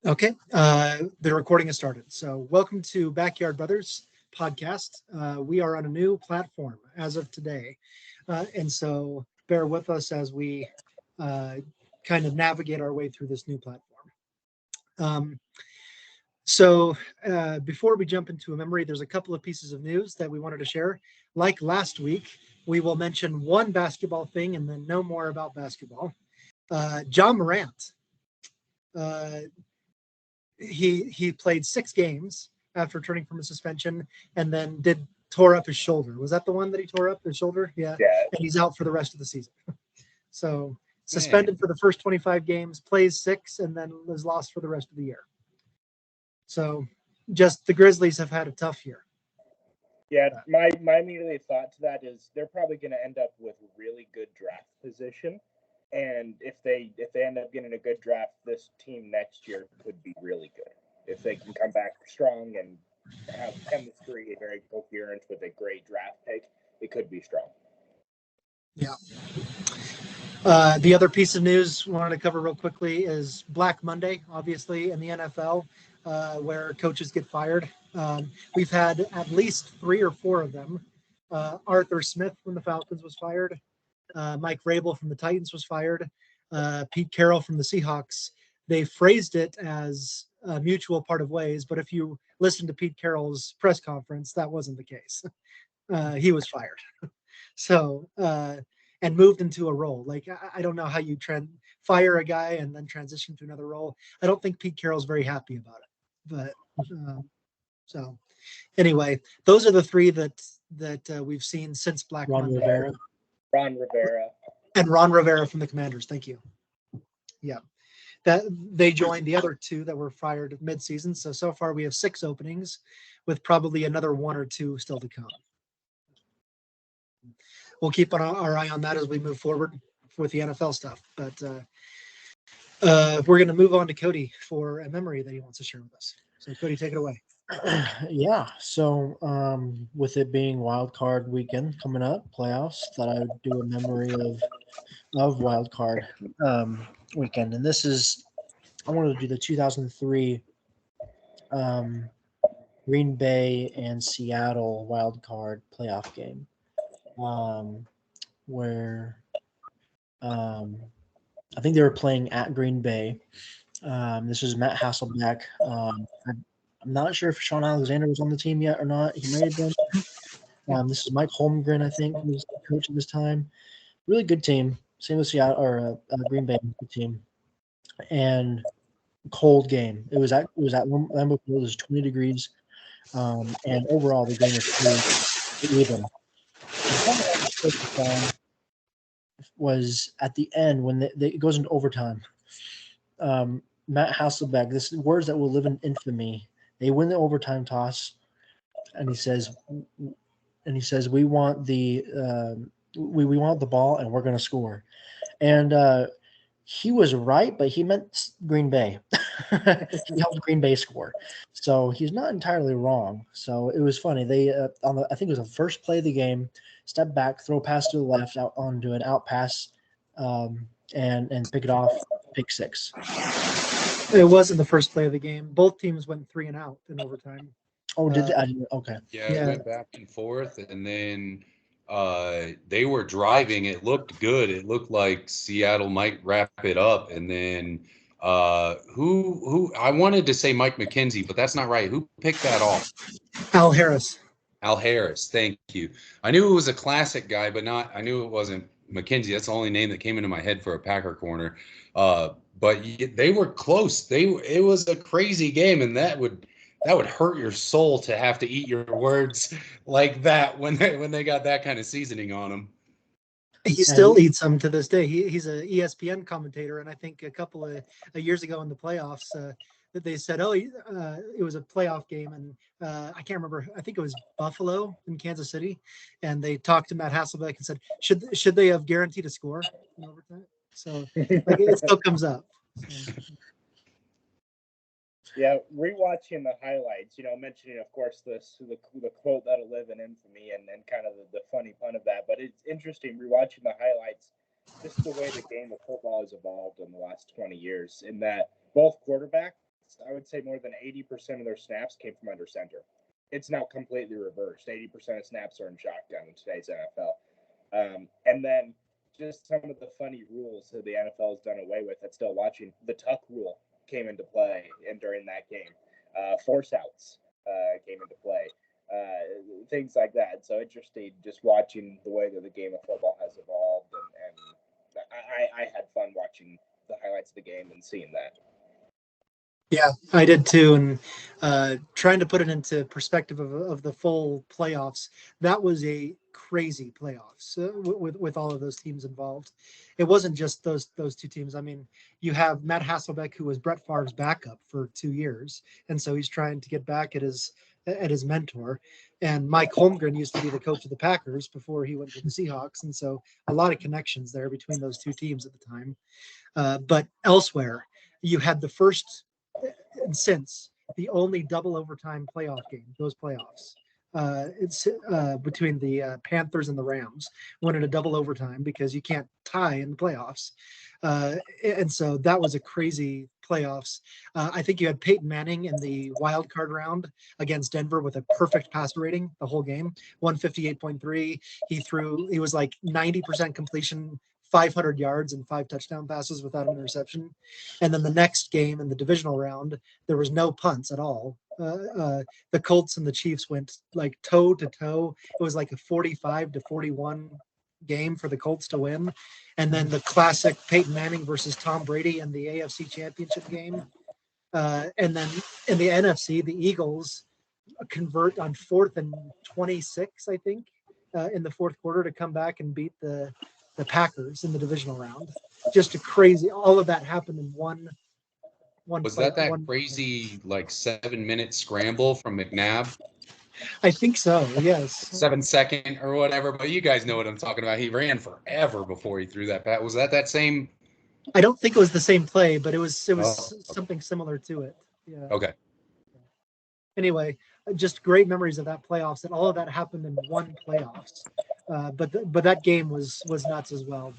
Okay, the recording has started. So, welcome to Backyard Brothers podcast. We are on a new platform as of today, and so bear with us as we uh, kind of navigate our way through this new platform. Um, Before we jump into a memory, there's a couple of pieces of news that we wanted to share. Like last week, we will mention one basketball thing and then no more about basketball. John Morant. Uh, he played 6 games after returning from a suspension, and then tore up his shoulder. Was that the one that he tore up his shoulder? Yeah. Yeah. And he's out for the rest of the season. So Man. suspended for the first 25 games, plays 6, and then is lost for the rest of the year. So just the Grizzlies have had a tough year. Yeah, my immediate thought to that is they're probably going to end up with really good draft position, and if they end up getting a good draft, this team next year could be really good if they can come back strong and have chemistry, very coherent with a great draft pick. It could be strong. Yeah. The other piece of news we wanted to cover real quickly is Black Monday, obviously, in the NFL, where coaches get fired. We've had at least 3 or 4 of them. Arthur Smith from the Falcons was fired. Mike Vrabel from the Titans was fired. Pete Carroll from the Seahawks. They phrased it as a mutual part of ways, but if you listen to Pete Carroll's press conference, that wasn't the case. He was fired. So, and moved into a role. Like, I don't know how you fire a guy and then transition to another role. I don't think Pete Carroll's very happy about it. But so anyway, those are the 3 that we've seen since Black Monday. Ron Rivera. And Ron Rivera from the Commanders. Thank you. Yeah. That they joined the other 2 that were fired mid-season. So far we have 6 openings with probably another 1 or 2 still to come. We'll keep our eye on that as we move forward with the NFL stuff. But we're going to move on to Cody for a memory that he wants to share with us. So Cody, take it away. Yeah. So with it being Wildcard Weekend coming up, playoffs, thought I would do a memory of Wildcard Weekend, and this is I wanted to do the 2003 Green Bay and Seattle Wildcard Playoff Game, where I think they were playing at Green Bay. This was Matt Hasselbeck. I'm not sure if Sean Alexander was on the team yet or not. He may have been. This is Mike Holmgren, I think, who was the coach at this time. Really good team. Same with Seattle or Green Bay team. And cold game. It was at Lambeau Field. It was 20 degrees, and overall the game was pretty even. Was at the end when it goes into overtime. Matt Hasselbeck, this is words that will live in infamy. They win the overtime toss, and he says, we want the we want the ball, and we're going to score. And he was right, but he meant Green Bay. He helped Green Bay score, so he's not entirely wrong. So it was funny. They I think it was the first play of the game, step back, throw pass to the left, out onto an out pass, and pick it off, pick 6. It wasn't the first play of the game. Both teams went 3 and out in overtime. Oh, did they? Okay. Yeah, it went back and forth, and then they were driving. It looked good. It looked like Seattle might wrap it up, and then who I wanted to say Mike McKenzie, but that's not right. Who picked that off? Al Harris. Al Harris. Thank you. I knew it was a classic guy, but I knew it wasn't McKenzie. That's the only name that came into my head for a Packer corner. But they were close. It was a crazy game, and that would hurt your soul to have to eat your words like that when they got that kind of seasoning on them. He still eats them to this day. He's an ESPN commentator, and I think a couple of years ago in the playoffs that they said, it was a playoff game, and I can't remember. I think it was Buffalo in Kansas City, and they talked to Matt Hasselbeck and said, should they have guaranteed a score in overtime? So it still comes up. Yeah, rewatching the highlights, mentioning, of course, the quote that'll live in infamy and kind of the funny pun of that. But it's interesting rewatching the highlights, just the way the game of football has evolved in the last 20 years, in that both quarterbacks I would say more than 80% of their snaps came from under center. It's now completely reversed. 80% of snaps are in shotgun in today's NFL. And then just some of the funny rules that the NFL has done away with that's still watching. The tuck rule came into play during that game. Force outs came into play. Things like that. So interesting just watching the way that the game of football has evolved. And I had fun watching the highlights of the game and seeing that. Yeah, I did too. And trying to put it into perspective of the full playoffs, that was a crazy playoffs with all of those teams involved. It wasn't just those two teams. I mean, you have Matt Hasselbeck, who was Brett Favre's backup for 2 years, and so he's trying to get back at his mentor. And Mike Holmgren used to be the coach of the Packers before he went to the Seahawks, and so a lot of connections there between those two teams at the time. But elsewhere, you had the first and since the only double overtime playoff game, those playoffs. It's between the Panthers and the Rams, went in a double overtime because you can't tie in the playoffs. And so that was a crazy playoffs. I think you had Peyton Manning in the wild card round against Denver with a perfect passer rating the whole game, 158.3. He was like 90% completion, 500 yards and 5 touchdown passes without an interception. And then the next game in the divisional round, there was no punts at all. The Colts and the Chiefs went like toe to toe. It was like a 45-41 game for the Colts to win. And then the classic Peyton Manning versus Tom Brady in the AFC Championship game. And then in the NFC, the Eagles convert on 4th and 26, I think, in the fourth quarter to come back and beat the Packers in the divisional round. Just a crazy, all of that happened in one. Was that crazy, like 7-minute scramble from McNabb? I think so, yes. 7 second or whatever, but you guys know what I'm talking about. He ran forever before he threw that pass. Was that same? I don't think it was the same play, but it was something similar to it. Yeah. Okay. Anyway, just great memories of that playoffs, and all of that happened in one playoffs. But that game was nuts as well.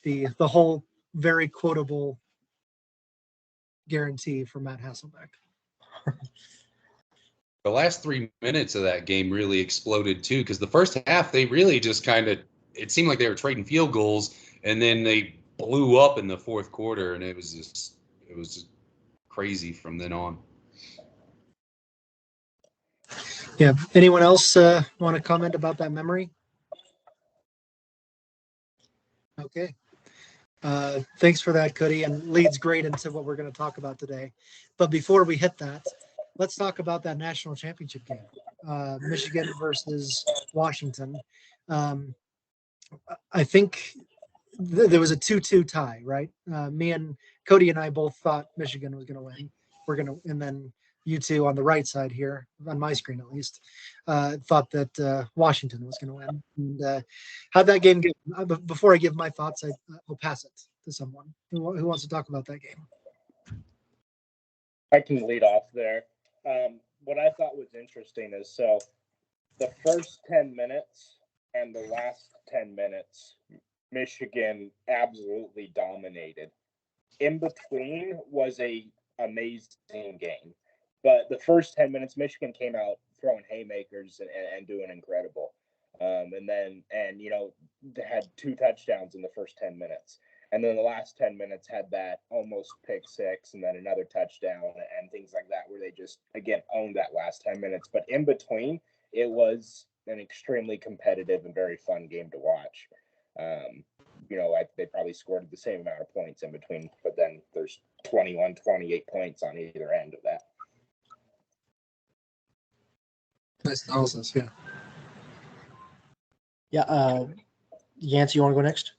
The whole very quotable guarantee for Matt Hasselbeck. The last 3 minutes of that game really exploded too, because the first half they really just it seemed like they were trading field goals, and then they blew up in the fourth quarter, and it was just crazy from then on. Yeah. Anyone else want to comment about that memory? Okay. Thanks for that, Cody, and leads great into what we're going to talk about today. But before we hit that, let's talk about that national championship game, Michigan versus Washington. I think there was a 2-2 tie, right? Me and Cody and I both thought Michigan was going to win. And then you two on the right side here, on my screen at least, thought that Washington was going to win. And how'd that game go? Before I give my thoughts, I'll pass it to someone who wants to talk about that game. I can lead off there. What I thought was interesting is, so the first 10 minutes and the last 10 minutes, Michigan absolutely dominated. In between was a amazing game. But the first 10 minutes, Michigan came out throwing haymakers and doing incredible. They had 2 touchdowns in the first 10 minutes. And then the last 10 minutes had that almost pick six and then another touchdown and things like that, where they just, again, owned that last 10 minutes. But in between, it was an extremely competitive and very fun game to watch. They probably scored the same amount of points in between, but then there's 21, 28 points on either end of that. Nice analysis, yeah. Yeah, Yancey, you want to go next?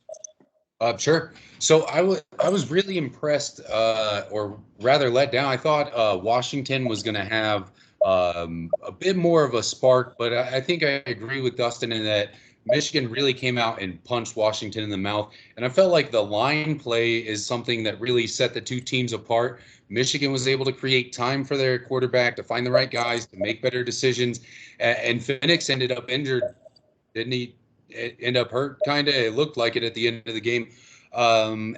Sure. So I was really impressed, or rather let down. I thought Washington was going to have a bit more of a spark, but I think I agree with Dustin in that Michigan really came out and punched Washington in the mouth. And I felt like the line play is something that really set the two teams apart. Michigan was able to create time for their quarterback to find the right guys, to make better decisions. And Phoenix ended up injured, didn't he? End up hurt, kind of. It looked like it at the end of the game. And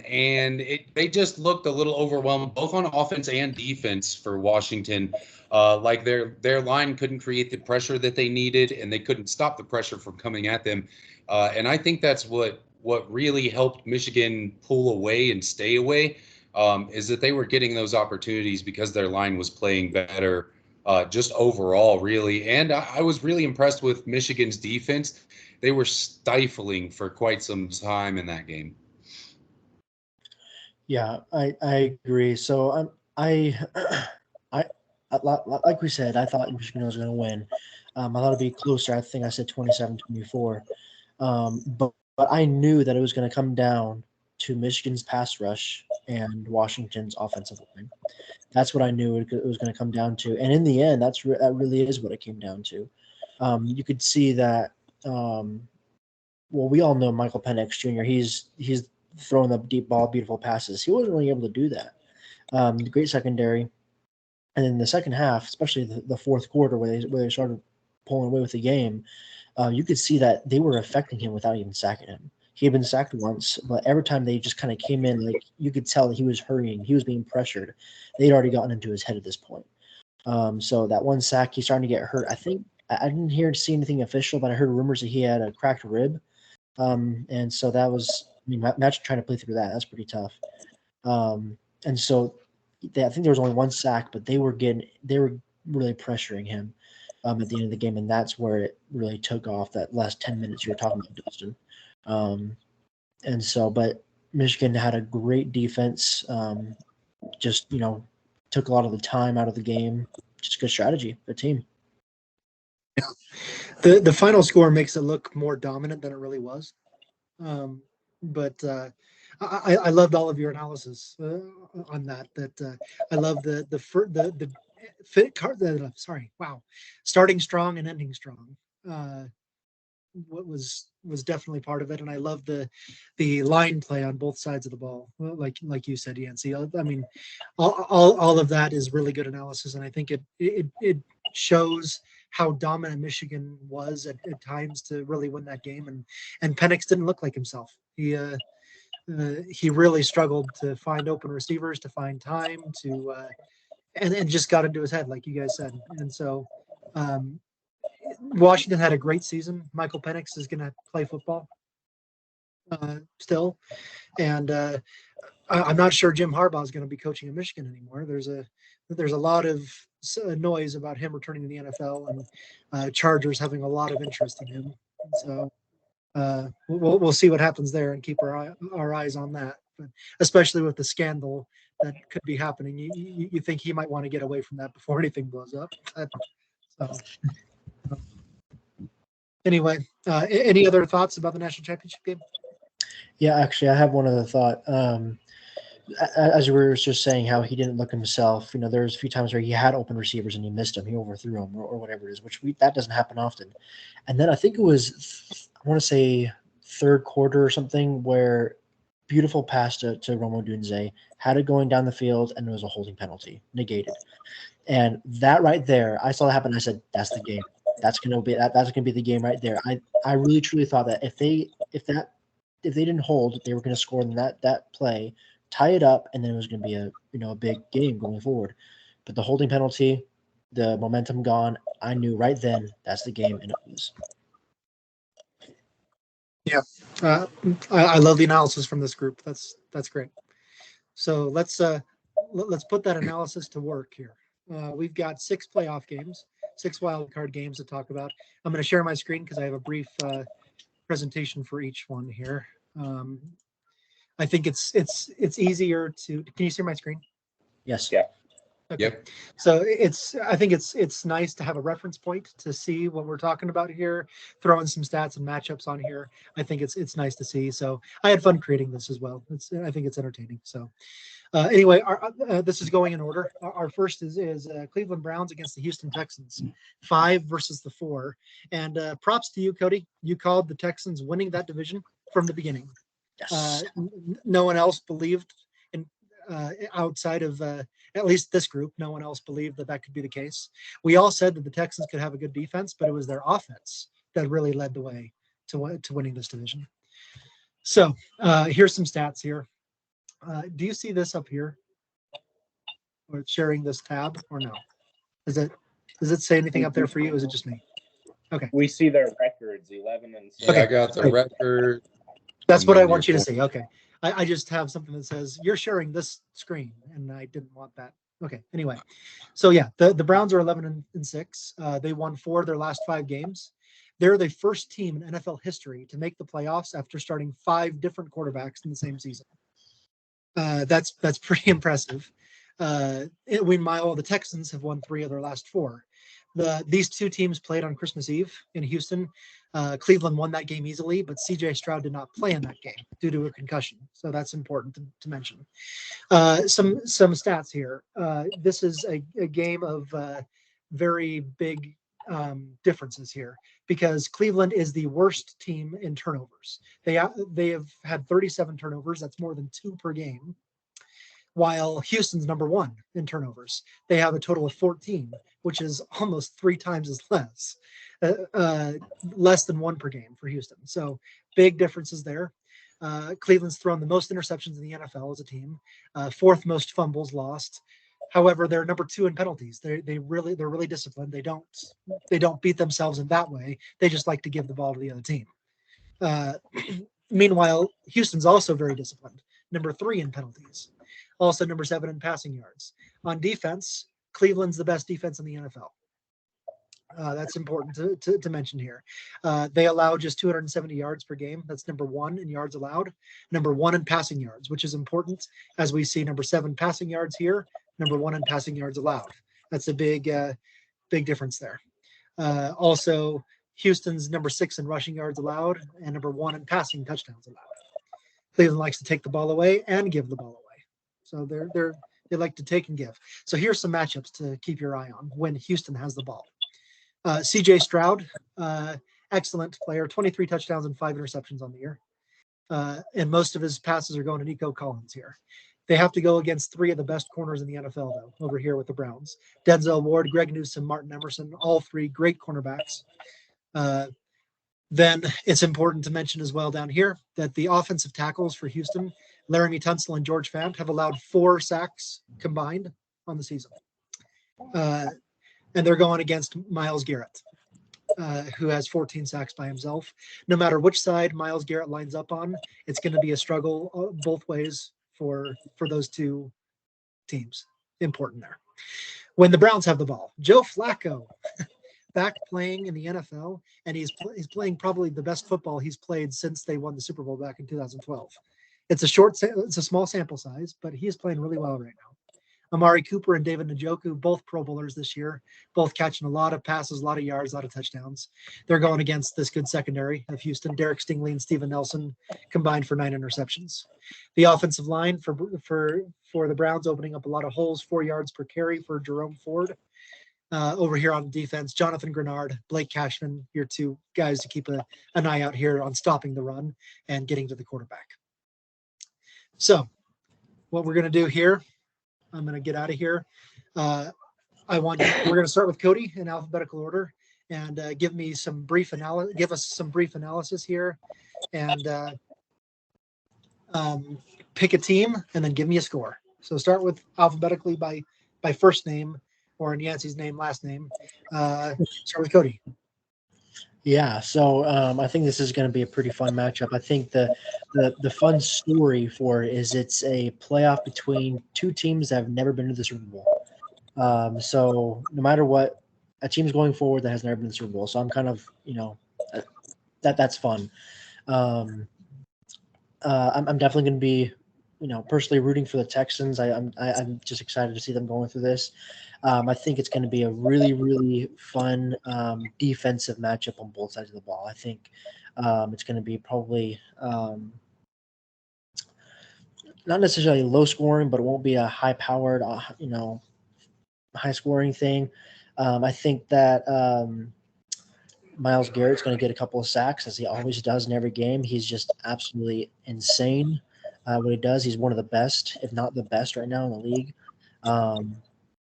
they just looked a little overwhelmed, both on offense and defense for Washington. Like their line couldn't create the pressure that they needed, and they couldn't stop the pressure from coming at them. And I think that's what really helped Michigan pull away and stay away, is that they were getting those opportunities because their line was playing better, just overall, really. And I was really impressed with Michigan's defense. They were stifling for quite some time in that game. Yeah, I agree. So I like we said, I thought Michigan was going to win. I thought it'd be closer. I think I said 27-24. But I knew that it was going to come down to Michigan's pass rush and Washington's offensive line. That's what I knew it was going to come down to. And in the end, that really is what it came down to. You could see that. Well, we all know Michael Penix Jr. He's throwing the deep ball, beautiful passes. He wasn't really able to do that. The great secondary, and in the second half, especially the fourth quarter, where they started pulling away with the game, you could see that they were affecting him without even sacking him. He had been sacked once, but every time they just kind of came in, like you could tell that he was hurrying, he was being pressured. They'd already gotten into his head at this point. So that one sack, he's starting to get hurt. I think I didn't see anything official, but I heard rumors that he had a cracked rib. And so that was, I mean, imagine trying to play through that. That's pretty tough. And so I think there was only one sack, but they were really pressuring him at the end of the game, and that's where it really took off. That last 10 minutes you were talking about, Dustin. And so, but Michigan had a great defense. Just took a lot of the time out of the game. Just good strategy, good team. Yeah, the final score makes it look more dominant than it really was. But I loved all of your analysis on that. I love the fit card. Wow, starting strong and ending strong. What was definitely part of it, and I love the line play on both sides of the ball. Well, like you said, Yancey. I mean, all of that is really good analysis, and I think it shows how dominant Michigan was at times to really win that game, and Penix didn't look like himself. He really struggled to find open receivers, to find time, and just got into his head, like you guys said. And so Washington had a great season. Michael Penix is going to play football still, and I'm not sure Jim Harbaugh is going to be coaching in Michigan anymore. There's a lot of noise about him returning to the NFL, and Chargers having a lot of interest in him. So we'll see what happens there and keep our eyes on that. But especially with the scandal that could be happening, you think he might want to get away from that before anything blows up. So anyway, any other thoughts about the national championship game? Yeah, actually, I have one other thought. As we were just saying, how he didn't look himself. There was a few times where he had open receivers and he missed them. He overthrew them or whatever it is, that doesn't happen often. And then I think it was, I want to say third quarter or something, where beautiful pass to Romo Dunze, had it going down the field, and it was a holding penalty, negated. And that right there, I saw that happen. I said, that's the game. That's gonna be the game right there. I really truly thought that if they didn't hold, they were going to score in that play, tie it up, and then it was going to be a big game going forward. But the holding penalty, the momentum gone, I knew right then that's the game, and it was. Yeah, I love the analysis from this group. That's great. So let's put that analysis to work here. We've got 6 playoff games, 6 wildcard games to talk about. I'm going to share my screen because I have a brief presentation for each one here. I think it's easier to. Can you see my screen? Yes. Yeah. Okay. Yep. So I think it's nice to have a reference point to see what we're talking about here, throwing some stats and matchups on here. I think it's nice to see. So I had fun creating this as well. I think it's entertaining. So anyway, this is going in order. Our first is Cleveland Browns against the Houston Texans, 5 versus the 4. And props to you, Cody. You called the Texans winning that division from the beginning. Yes. No one else believed outside of at least this group, no one else believed that could be the case. We all said that the Texans could have a good defense, but it was their offense that really led the way to winning this division. So here's some stats here. Do you see this up here? Or sharing this tab or no? Does it say anything up there for you? Or is it just me? Okay. We see their records, 11 and 6. Yeah, I got the record. That's and what I then want you your to see. Okay. I just have something that says you're sharing this screen, and I didn't want that. Okay. Anyway, so yeah, the Browns are 11 and 6. They won 4 of their last 5 games. They're the first team in NFL history to make the playoffs after starting 5 different quarterbacks in the same season. That's pretty impressive. Meanwhile, the Texans have won 3 of their last 4. These 2 teams played on Christmas Eve in Houston. Cleveland won that game easily, but C.J. Stroud did not play in that game due to a concussion. So that's important to mention. Some stats here. This is a game of very big differences here because Cleveland is the worst team in turnovers. They have had 37 turnovers. That's more than 2 per game. While Houston's number 1 in turnovers. They have a total of 14, which is almost 3 times as less than 1 per game for Houston. So big differences there. Cleveland's thrown the most interceptions in the NFL as a team, 4th most fumbles lost. However, they're number 2 in penalties. They're really disciplined. They don't beat themselves in that way. They just like to give the ball to the other team. Meanwhile, Houston's also very disciplined, number 3 in penalties. Also number 7 in passing yards. On defense, Cleveland's the best defense in the NFL. That's important to mention here. They allow just 270 yards per game. That's number 1 in yards allowed. Number 1 in passing yards, which is important as we see number 7 passing yards here. Number 1 in passing yards allowed. That's a big difference there. Also, Houston's number 6 in rushing yards allowed and number 1 in passing touchdowns allowed. Cleveland likes to take the ball away and give the ball away. So they like to take and give. So here's some matchups to keep your eye on when Houston has the ball. C.J. Stroud, excellent player, 23 touchdowns and 5 interceptions on the year. And most of his passes are going to Nico Collins here. They have to go against 3 of the best corners in the NFL, though, over here with the Browns. Denzel Ward, Greg Newsome, Martin Emerson, all 3 great cornerbacks. Then it's important to mention as well down here that the offensive tackles for Houston, Laramie Tunsil and George Fant, have allowed 4 sacks combined on the season. And they're going against Myles Garrett, who has 14 sacks by himself. No matter which side Myles Garrett lines up on, it's going to be a struggle both ways for those 2 teams. Important there. When the Browns have the ball, Joe Flacco, back playing in the NFL, and he's playing probably the best football he's played since they won the Super Bowl back in 2012. It's a small sample size, but he is playing really well right now. Amari Cooper and David Njoku, both Pro Bowlers this year, both catching a lot of passes, a lot of yards, a lot of touchdowns. They're going against this good secondary of Houston. Derek Stingley and Steven Nelson combined for 9 interceptions. The offensive line for the Browns opening up a lot of holes, 4 yards per carry for Jerome Ford. Over here on defense, Jonathan Grenard, Blake Cashman, your 2 guys to keep an eye out here on stopping the run and getting to the quarterback. So what we're going to do here, I'm going to get out of here. We're going to start with Cody in alphabetical order and give us some brief analysis here and pick a team and then give me a score. So start with alphabetically by first name, or in Yancey's name, last name. Start with Cody. Yeah, so I think this is going to be a pretty fun matchup. I think the fun story for it is it's a playoff between 2 teams that have never been to the Super Bowl. So no matter what, a team's going forward that has never been to the Super Bowl. So I'm kind of, that's fun. I'm definitely going to be, personally rooting for the Texans. I'm just excited to see them going through this. I think it's going to be a really, really fun defensive matchup on both sides of the ball. I think it's going to be probably not necessarily low scoring, but it won't be a high-powered, high-scoring thing. I think that Myles Garrett's going to get a couple of sacks, as he always does in every game. He's just absolutely insane what he does. He's one of the best, if not the best, right now in the league.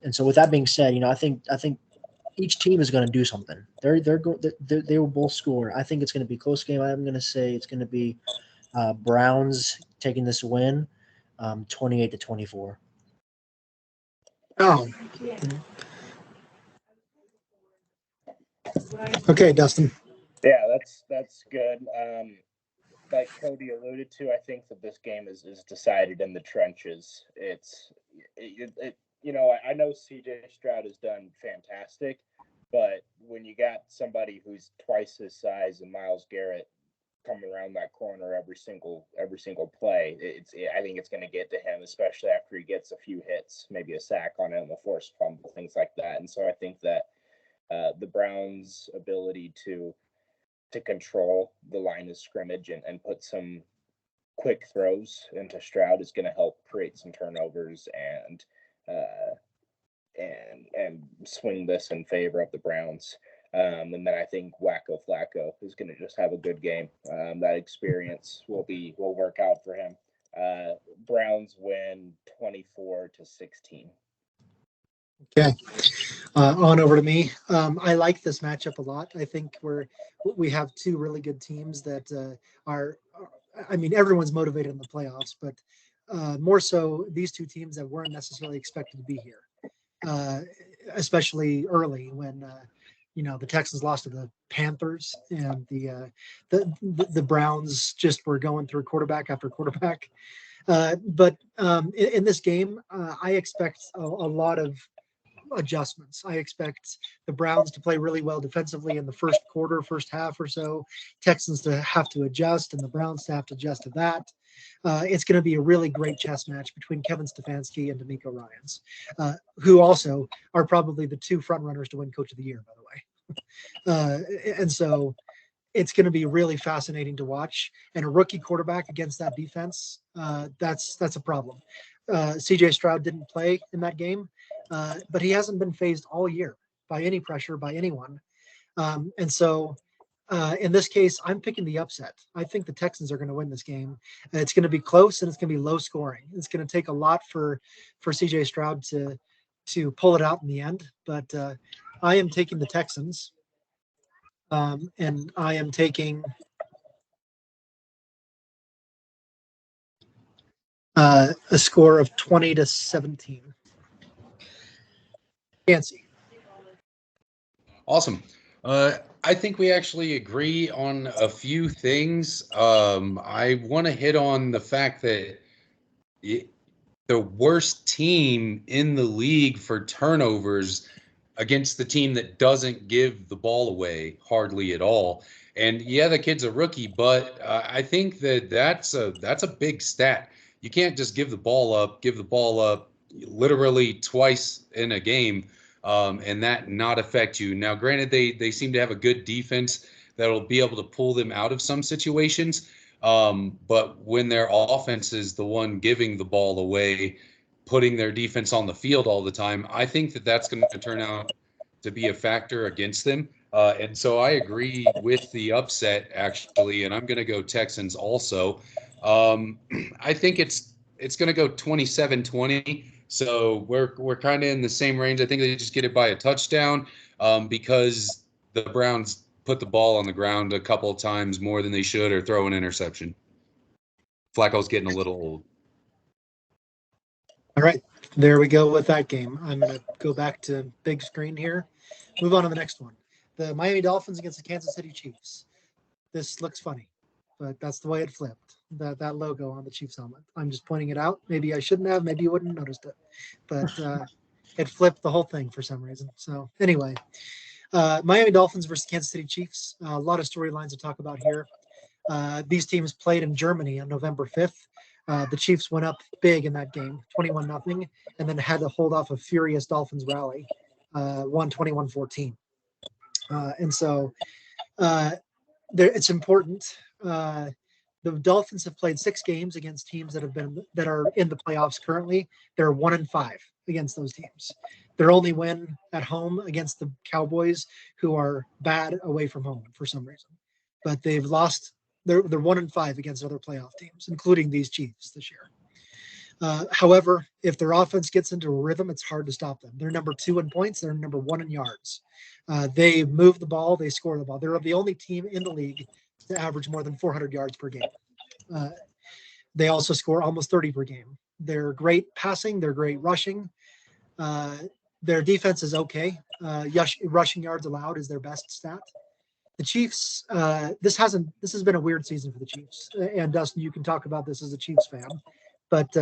And so, with that being said, I think each team is going to do something. They will both score. I think it's going to be a close game. I'm going to say it's going to be Browns taking this win, 28-24. Oh. Okay, Dustin. Yeah, that's good. Like Cody alluded to, I think that this game is decided in the trenches. I know CJ Stroud has done fantastic, but when you got somebody who's twice his size and Myles Garrett coming around that corner every single play, I think it's going to get to him, especially after he gets a few hits, maybe a sack on him, a forced fumble, things like that. And so I think that the Browns' ability to control the line of scrimmage and put some quick throws into Stroud is going to help create some turnovers and swing this in favor of the Browns. And then I think Wacko Flacco is going to just have a good game. That experience will work out for him. Browns win 24-16. Okay. On over to me. I like this matchup a lot. I think we have two really good teams that everyone's motivated in the playoffs, but more so these two teams that weren't necessarily expected to be here, especially early when the Texans lost to the Panthers and the Browns just were going through quarterback after quarterback. But in this game, I expect a lot of adjustments. I expect the Browns to play really well defensively in the first quarter, first half or so. Texans to have to adjust, and the Browns to have to adjust to that. It's going to be a really great chess match between Kevin Stefanski and D'Amico Ryans, who also are probably the two front runners to win Coach of the Year, by the way. And so it's going to be really fascinating to watch. And a rookie quarterback against that defense, that's a problem. CJ Stroud didn't play in that game, but he hasn't been phased all year by any pressure by anyone. And so in this case, I'm picking the upset. I think the Texans are going to win this game. It's going to be close and it's going to be low scoring. It's going to take a lot for CJ Stroud to pull it out in the end. But I am taking the Texans, and I am taking a score of 20-17. Fancy. Awesome. I think we actually agree on a few things. I want to hit on the fact that the worst team in the league for turnovers against the team that doesn't give the ball away hardly at all. And yeah, the kid's a rookie, but I think that's a big stat. You can't just give the ball up literally twice in a game, and that not affect you. Now, granted, they seem to have a good defense that'll be able to pull them out of some situations. But when their offense is the one giving the ball away, putting their defense on the field all the time, I think that's going to turn out to be a factor against them. And so I agree with the upset, actually, and I'm going to go Texans also. I think it's going to go 27-20. So we're kind of in the same range. I think they just get it by a touchdown because the Browns put the ball on the ground a couple of times more than they should or throw an interception. Flacco's getting a little old. All right, there we go with that game. I'm going to go back to big screen here. Move on to the next one. The Miami Dolphins against the Kansas City Chiefs. This looks funny, but that's the way it flipped. That logo on the Chiefs helmet. I'm just pointing it out. Maybe I shouldn't have. Maybe you wouldn't have noticed it. But it flipped the whole thing for some reason. So anyway, Miami Dolphins versus Kansas City Chiefs. A lot of storylines to talk about here. These teams played in Germany on November 5th. The Chiefs went up big in that game, 21-0, and then had to hold off a furious Dolphins rally, won 21-14. And so it's important. The Dolphins have played 6 games against teams that are in the playoffs currently. They're 1-5 against those teams. Their only win at home against the Cowboys, who are bad away from home for some reason. But they've lost. They're 1-5 against other playoff teams, including these Chiefs this year. However, if their offense gets into a rhythm, it's hard to stop them. They're number 2 in points. They're number 1 in yards. They move the ball. They score the ball. They're the only team in the league to average more than 400 yards per game. They also score almost 30 per game. They're great passing. They're great rushing. Their defense is okay. Rushing yards allowed is their best stat. The Chiefs, this has been a weird season for the Chiefs. And Dustin, you can talk about this as a Chiefs fan, but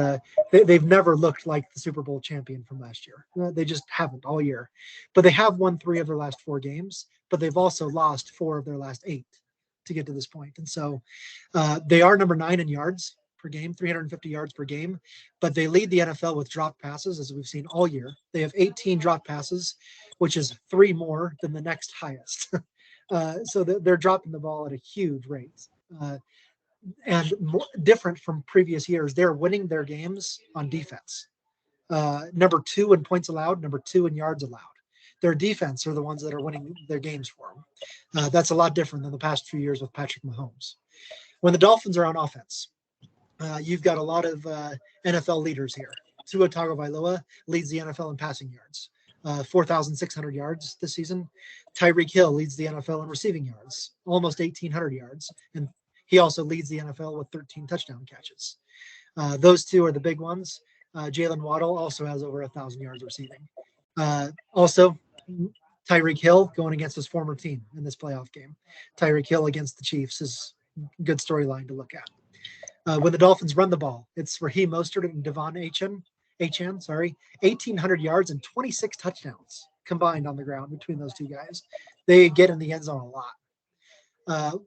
they've never looked like the Super Bowl champion from last year. They just haven't all year. But they have won 3 of their last 4 games, but they've also lost 4 of their last 8 to get to this point. And so they are number 9 in yards per game, 350 yards per game, but they lead the NFL with drop passes, as we've seen all year. They have 18 drop passes, which is 3 more than the next highest. So they're dropping the ball at a huge rate. And different from previous years, they're winning their games on defense. Number 2 in points allowed, number 2 in yards allowed. Their defense are the ones that are winning their games for them. That's a lot different than the past few years with Patrick Mahomes. When the Dolphins are on offense, you've got a lot of NFL leaders here. Tua Tagovailoa leads the NFL in passing yards. 4,600 yards this season. Tyreek Hill leads the NFL in receiving yards, almost 1,800 yards. And he also leads the NFL with 13 touchdown catches. Those 2 are the big ones. Jalen Waddle also has over 1,000 yards receiving. Also, Tyreek Hill going against his former team in this playoff game. Tyreek Hill against the Chiefs is a good storyline to look at. When the Dolphins run the ball, it's Raheem Mostert and Devon Achane, 1,800 yards and 26 touchdowns combined on the ground between those 2 guys. They get in the end zone a lot.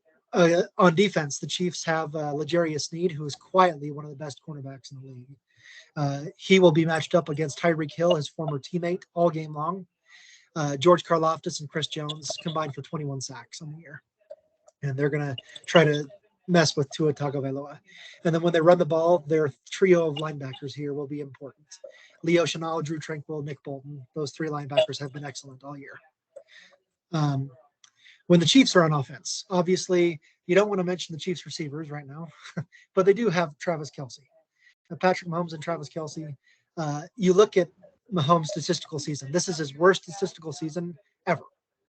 On defense, the Chiefs have L'Jarius Sneed, who is quietly one of the best cornerbacks in the league. He will be matched up against Tyreek Hill, his former teammate, all game long. George Karlaftis and Chris Jones combined for 21 sacks on the year. And they're going to try to mess with Tua Tagovailoa. And then when they run the ball, their trio of linebackers here will be important. Leo Chenal, Drew Tranquill, Nick Bolton. Those 3 linebackers have been excellent all year. When the Chiefs are on offense, obviously you don't want to mention the Chiefs receivers right now, but they do have Travis Kelce. Patrick Mahomes and Travis Kelce. You look at Mahomes' statistical season. This is his worst statistical season ever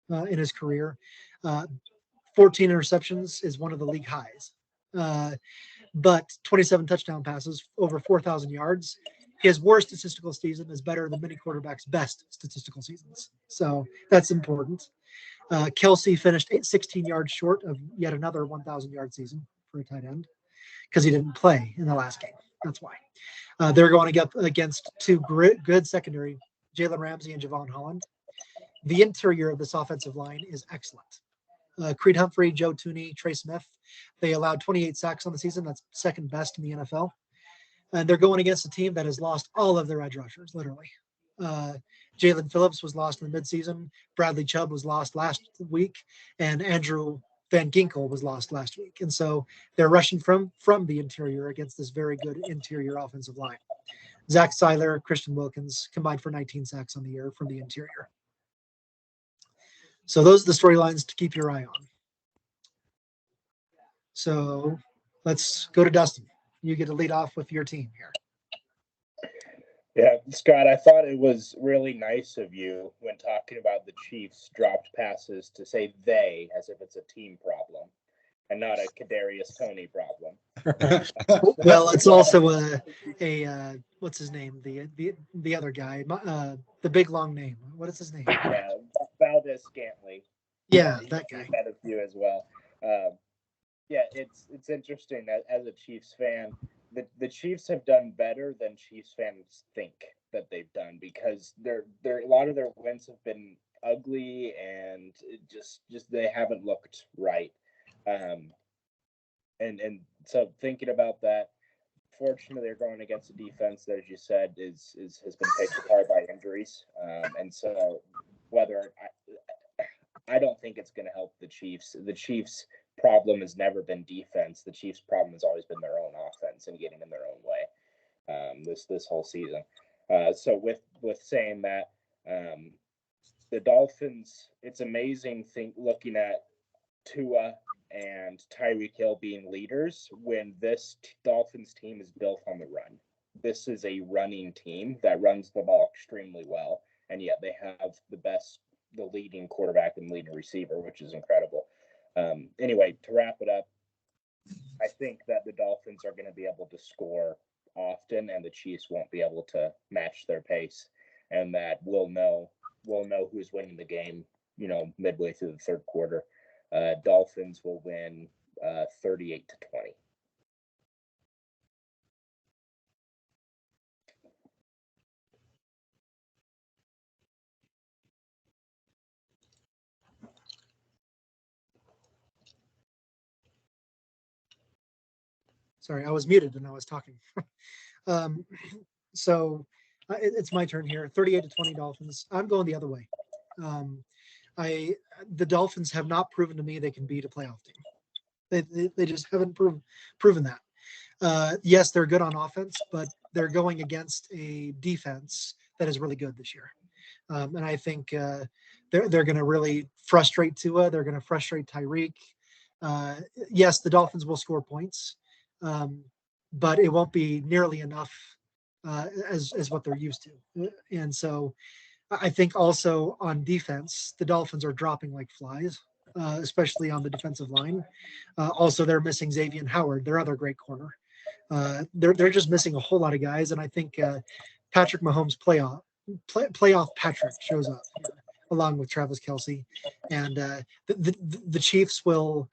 in his career. 14 interceptions is one of the league highs. But 27 touchdown passes, over 4,000 yards. His worst statistical season is better than many quarterbacks' best statistical seasons. So that's important. Kelce finished 16 yards short of yet another 1,000-yard season for a tight end because he didn't play in the last game. That's why. They're going up against 2 good secondary, Jalen Ramsey and Javon Holland. The interior of this offensive line is excellent. Creed Humphrey, Joe Thuney, Trey Smith. They allowed 28 sacks on the season. That's second best in the NFL. And they're going against a team that has lost all of their edge rushers, literally. Jalen Phillips was lost in the midseason. Bradley Chubb was lost last week. And Andrew Van Ginkel was lost last week. And so they're rushing from the interior against this very good interior offensive line. Zach Seiler, Christian Wilkins combined for 19 sacks on the year from the interior. So those are the storylines to keep your eye on. So let's go to Dustin. You get to lead off with your team here. Yeah, Scott, I thought it was really nice of you when talking about the Chiefs' dropped passes to say they as if it's a team problem and not a Kadarius Toney problem. Well, it's also a what's his name? The other guy, the big long name. What is his name? Yeah, Valdez Scantling. Yeah, that guy. Had a few as well. Yeah, it's interesting that as a Chiefs fan, the Chiefs have done better than Chiefs fans think that they've done because a lot of their wins have been ugly and just they haven't looked right. And so thinking about that, fortunately they're going against a defense that, as you said, has been picked apart by injuries. And so whether I don't think it's going to help the Chiefs. The Chiefs' problem has never been defense. The Chiefs' problem has always been their own offense and getting in their own way. This whole season. So with saying that, the Dolphins, it's amazing looking at Tua and Tyreek Hill being leaders when this Dolphins team is built on the run. This is a running team that runs the ball extremely well, and yet they have the leading quarterback and leading receiver, which is incredible. Anyway, to wrap it up, I think that the Dolphins are going to be able to score often, and the Chiefs won't be able to match their pace, and that we'll know who's winning the game, midway through the third quarter. Dolphins will win 38-20. Sorry, I was muted and I was talking. So it's my turn here. 38-20 Dolphins. I'm going the other way. The Dolphins have not proven to me they can beat a playoff team. They just haven't proven that. Yes, they're good on offense, but they're going against a defense that is really good this year. And I think they're going to really frustrate Tua. They're going to frustrate Tyreek. Yes, the Dolphins will score points, but it won't be nearly enough as what they're used to. And so I think also on defense, the Dolphins are dropping like flies, especially on the defensive line. Also, they're missing Xavier Howard, their other great corner. They're just missing a whole lot of guys, and I think Patrick Mahomes playoff Patrick shows up here, along with Travis Kelce, and the Chiefs will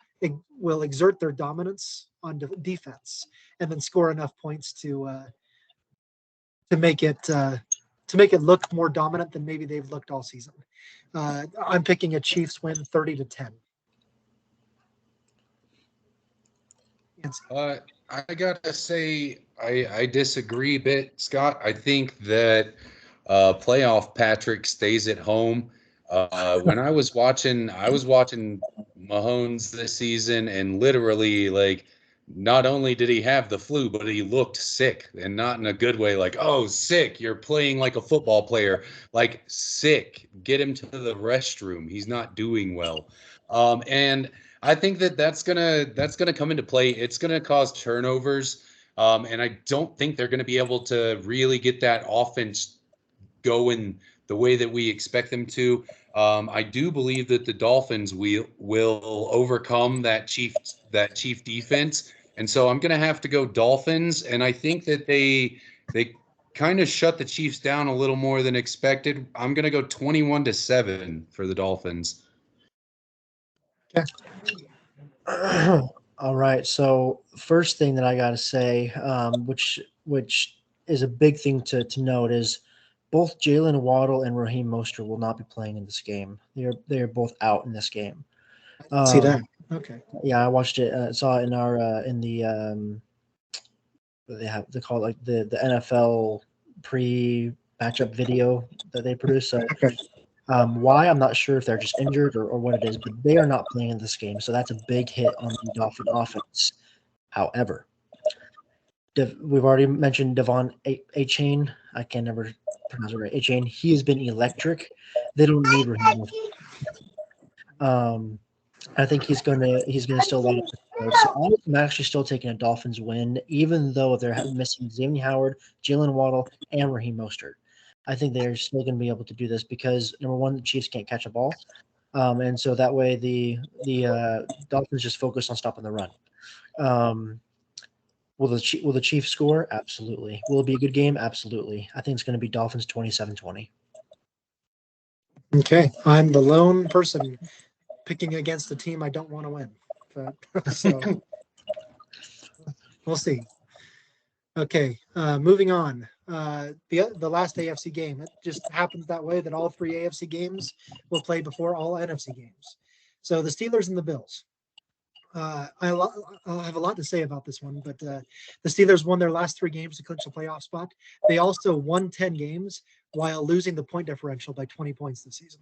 exert their dominance on defense and then score enough points to make it look more dominant than maybe they've looked all season. I'm picking a Chiefs win 30-10. I gotta say I disagree a bit, Scott. I think that playoff Patrick stays at home. When I was watching Mahomes this season, and literally, like, not only did he have the flu, but he looked sick, and not in a good way. Like, oh, sick! You're playing like a football player. Like, sick. Get him to the restroom. He's not doing well. And I think that's gonna come into play. It's gonna cause turnovers, and I don't think they're gonna be able to really get that offense going the way that we expect them to. I do believe that the Dolphins will overcome that Chief defense, and so I'm gonna have to go Dolphins. And I think that they kind of shut the Chiefs down a little more than expected. I'm gonna go 21-7 for the Dolphins. Okay. All right. So first thing that I got to say, which is a big thing to note, is both Jalen Waddle and Raheem Mostert will not be playing in this game. They are both out in this game. See that? Okay. Yeah, I watched it. Saw it in our in the they call it like the NFL pre-matchup video that they produce. So why, I'm not sure if they're just injured or what it is, but they are not playing in this game. So that's a big hit on the Dolphin offense. However, we've already mentioned Devon A-Chain. I can never pronounce it right. A-Chain. He has been electric. They don't need Raheem. I think he's gonna still let it go. So I'm actually still taking a Dolphins win, even though they're missing Xavier Howard, Jalen Waddle, and Raheem Mostert. I think they're still going to be able to do this because, number one, the Chiefs can't catch a ball, and so that way the Dolphins just focus on stopping the run. Will the Chiefs score? Absolutely. Will it be a good game? Absolutely. I think it's going to be Dolphins 27-20. Okay, I'm the lone person picking against a team I don't want to win, but so we'll see. Okay, moving on. The last AFC game. It just happens that way that all three AFC games will play before all NFC games. So the Steelers and the Bills. I'll have a lot to say about this one, but the Steelers won their last three games to clinch the playoff spot. They also won 10 games while losing the point differential by 20 points this season.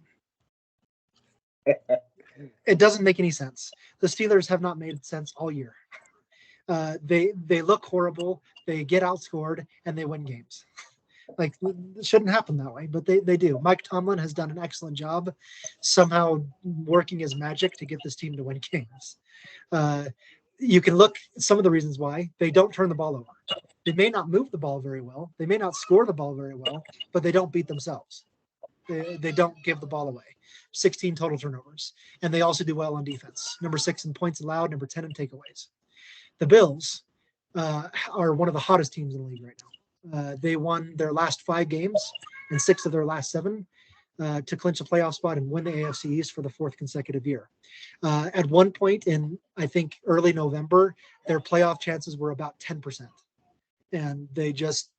It doesn't make any sense. The Steelers have not made sense all year. They look horrible. They get outscored and they win games. Like, it shouldn't happen that way, but they do. Mike Tomlin has done an excellent job somehow working his magic to get this team to win games. You can look at some of the reasons why. They don't turn the ball over. They may not move the ball very well. They may not score the ball very well, but they don't beat themselves. They don't give the ball away. 16 total turnovers. And they also do well on defense. Number 6 in points allowed, number 10 in takeaways. The Bills are one of the hottest teams in the league right now. They won their last 5 games and 6 of their last 7 to clinch a playoff spot and win the AFC East for the 4th consecutive year. At one point in, I think, early November, their playoff chances were about 10%. And they just,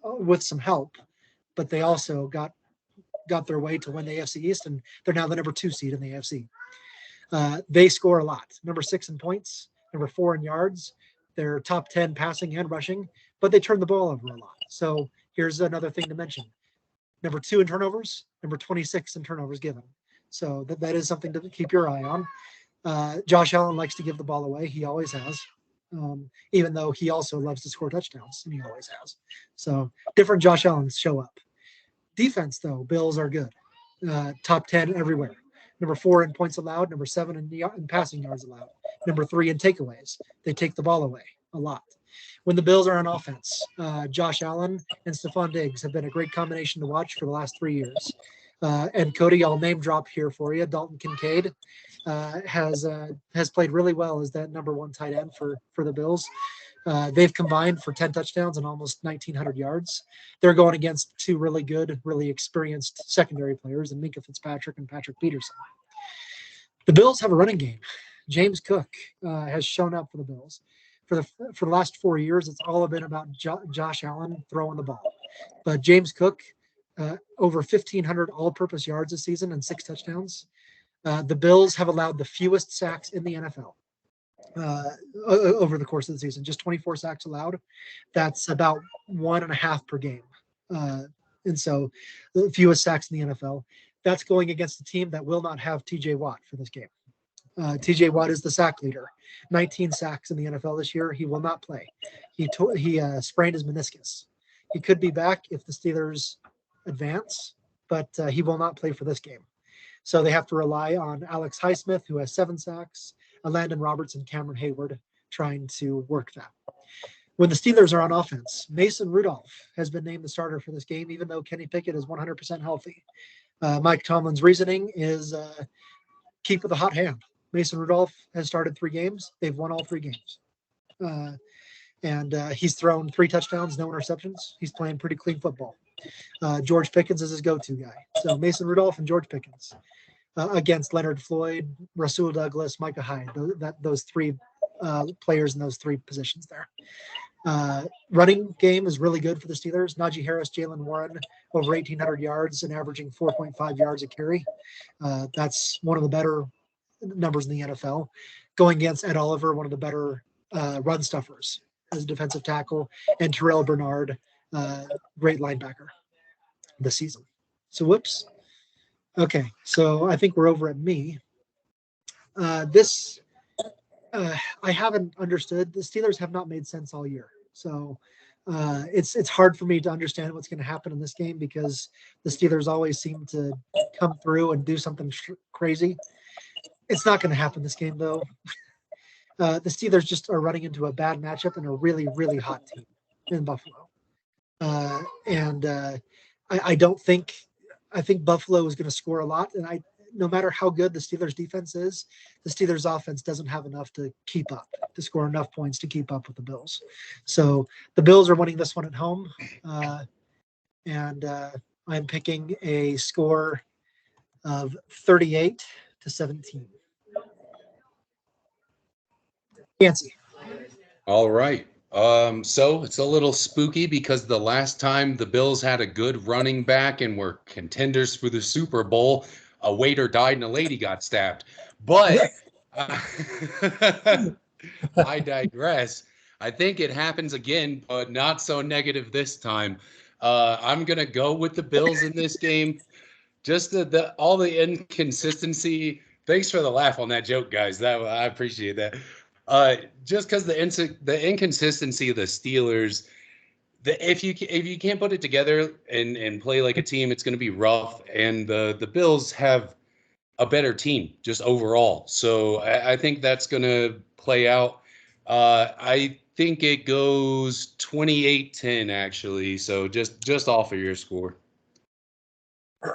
with some help, but they also got their way to win the AFC East, and they're now the number 2 seed in the AFC. They score a lot. Number 6 in points, number 4 in yards. They're top 10 passing and rushing, but they turn the ball over a lot. So here's another thing to mention. Number 2 in turnovers, number 26 in turnovers given. So that is something to keep your eye on. Josh Allen likes to give the ball away. He always has, even though he also loves to score touchdowns, and he always has. So different Josh Allens show up. Defense, though, Bills are good. Top 10 everywhere. Number 4 in points allowed, number 7 in passing yards allowed, number 3 in takeaways. They take the ball away a lot. When the Bills are on offense, Josh Allen and Stephon Diggs have been a great combination to watch for the last 3 years. And Cody, I'll name drop here for you. Dalton Kincaid has played really well as that number 1 tight end for the Bills. They've combined for 10 touchdowns and almost 1,900 yards. They're going against 2 really good, really experienced secondary players, and Minkah Fitzpatrick and Patrick Peterson. The Bills have a running game. James Cook has shown up for the Bills. For the last 4 years, it's all been about Josh Allen throwing the ball. But James Cook, over 1,500 all-purpose yards this season and 6 touchdowns. The Bills have allowed the fewest sacks in the NFL over the course of the season. Just 24 sacks allowed. That's about 1.5 per game. And so the fewest sacks in the NFL. That's going against a team that will not have TJ Watt for this game. TJ Watt is the sack leader. 19 sacks in the NFL this year. He will not play. He sprained his meniscus. He could be back if the Steelers advance, but he will not play for this game. So they have to rely on Alex Highsmith, who has 7 sacks, Landon Roberts, and Cameron Hayward trying to work that. When the Steelers are on offense, Mason Rudolph has been named the starter for this game, even though Kenny Pickett is 100% healthy. Mike Tomlin's reasoning is keep with a hot hand. Mason Rudolph has started 3 games. They've won all 3 games. And he's thrown 3 touchdowns, no interceptions. He's playing pretty clean football. George Pickens is his go-to guy. So Mason Rudolph and George Pickens against Leonard Floyd, Rasul Douglas, Micah Hyde. Those 3 players in those 3 positions there. Running game is really good for the Steelers. Najee Harris, Jalen Warren, over 1,800 yards and averaging 4.5 yards a carry. That's one of the better numbers in the NFL. Going against Ed Oliver, one of the better run stuffers as a defensive tackle, and Terrell Bernard, great linebacker this season. So whoops. Okay, so I think we're over at me. I haven't understood. The Steelers have not made sense all year. So it's hard for me to understand what's going to happen in this game because the Steelers always seem to come through and do something crazy. It's not going to happen this game, though. The Steelers just are running into a bad matchup and a really, really hot team in Buffalo. I think Buffalo is going to score a lot. And no matter how good the Steelers defense is, the Steelers offense doesn't have enough to keep up, to score enough points to keep up with the Bills. So the Bills are winning this one at home. And I'm picking a score of 38-17. Fancy. All right. So it's a little spooky because the last time the Bills had a good running back and were contenders for the Super Bowl, a waiter died and a lady got stabbed. But I digress. I think it happens again, but not so negative this time. I'm going to go with the Bills in this game. Just all the inconsistency. Thanks for the laugh on that joke, guys. I appreciate that. Just because the inconsistency of the Steelers, if you can't put it together and play like a team, it's going to be rough. And the Bills have a better team just overall, so I think that's going to play out. I think it goes 28-10 actually. So just off of your score.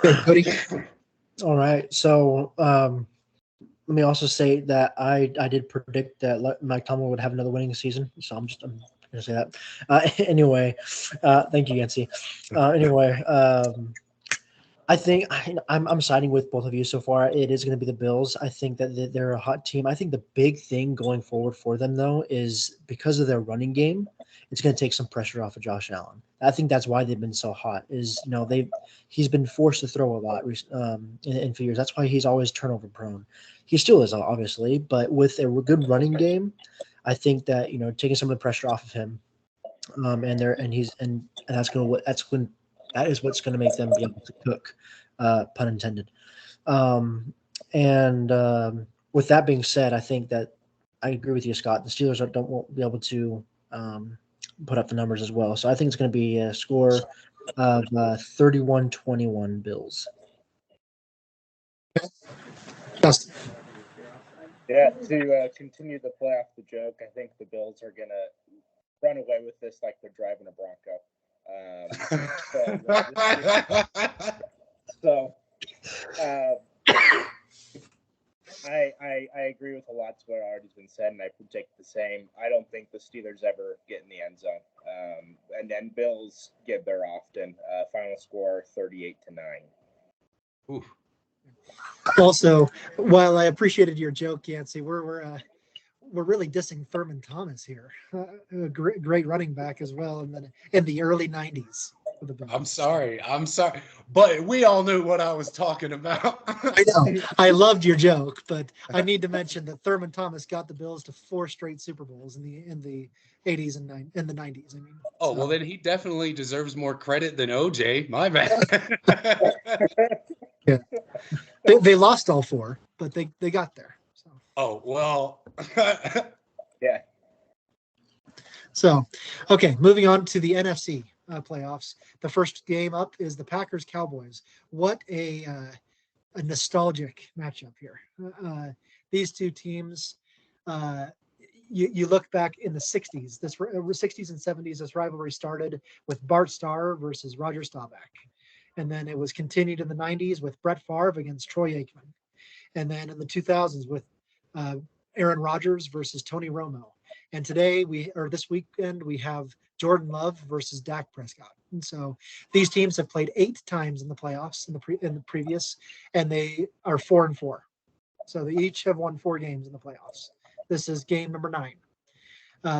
Good, Cody. All right, so Let me also say that I did predict that Mike Tomlin would have another winning season, so I'm going to say that. Anyway, thank you, Yancey. Anyway, I think I'm siding with both of you so far. It is going to be the Bills. I think that they're a hot team. I think the big thing going forward for them, though, is because of their running game, it's going to take some pressure off of Josh Allen. I think that's why they've been so hot. He's been forced to throw a lot in few years. That's why he's always turnover prone. He still is, obviously, but with a good running game, I think that taking some of the pressure off of him, that is what's going to make them be able to cook, pun intended. With that being said, I think that I agree with you, Scott. The Steelers won't be able to put up the numbers as well. So I think it's going to be a score of 31-21 Bills. Dustin. Yeah, to continue the play off the joke, I think the Bills are going to run away with this like they're driving a Bronco. I agree with a lot of what already been said, and I predict the same. I don't think the Steelers ever get in the end zone, and then Bills get there often. Final score 38-9. Oof. Also, while I appreciated your joke, Yancey, we're really dissing Thurman Thomas here. A great running back as well, and then in the early 90s. I'm sorry, but we all knew what I was talking about. I know. I loved your joke, but I need to mention that Thurman Thomas got the Bills to 4 straight Super Bowls in the 80s and the 90s. I mean. Well, then he definitely deserves more credit than OJ. My bad. Yeah. They lost all 4, but they got there. So. Oh, well. Yeah. So, okay, moving on to the NFC playoffs. The first game up is the Packers-Cowboys. What a nostalgic matchup here. These two teams, you look back in the 60s, 60s and 70s, this rivalry started with Bart Starr versus Roger Staubach. And then it was continued in the 90s with Brett Favre against Troy Aikman. And then in the 2000s with Aaron Rodgers versus Tony Romo. And this weekend, we have Jordan Love versus Dak Prescott. And so these teams have played 8 times in the playoffs in the previous, and they are 4-4. So they each have won 4 games in the playoffs. This is game number 9.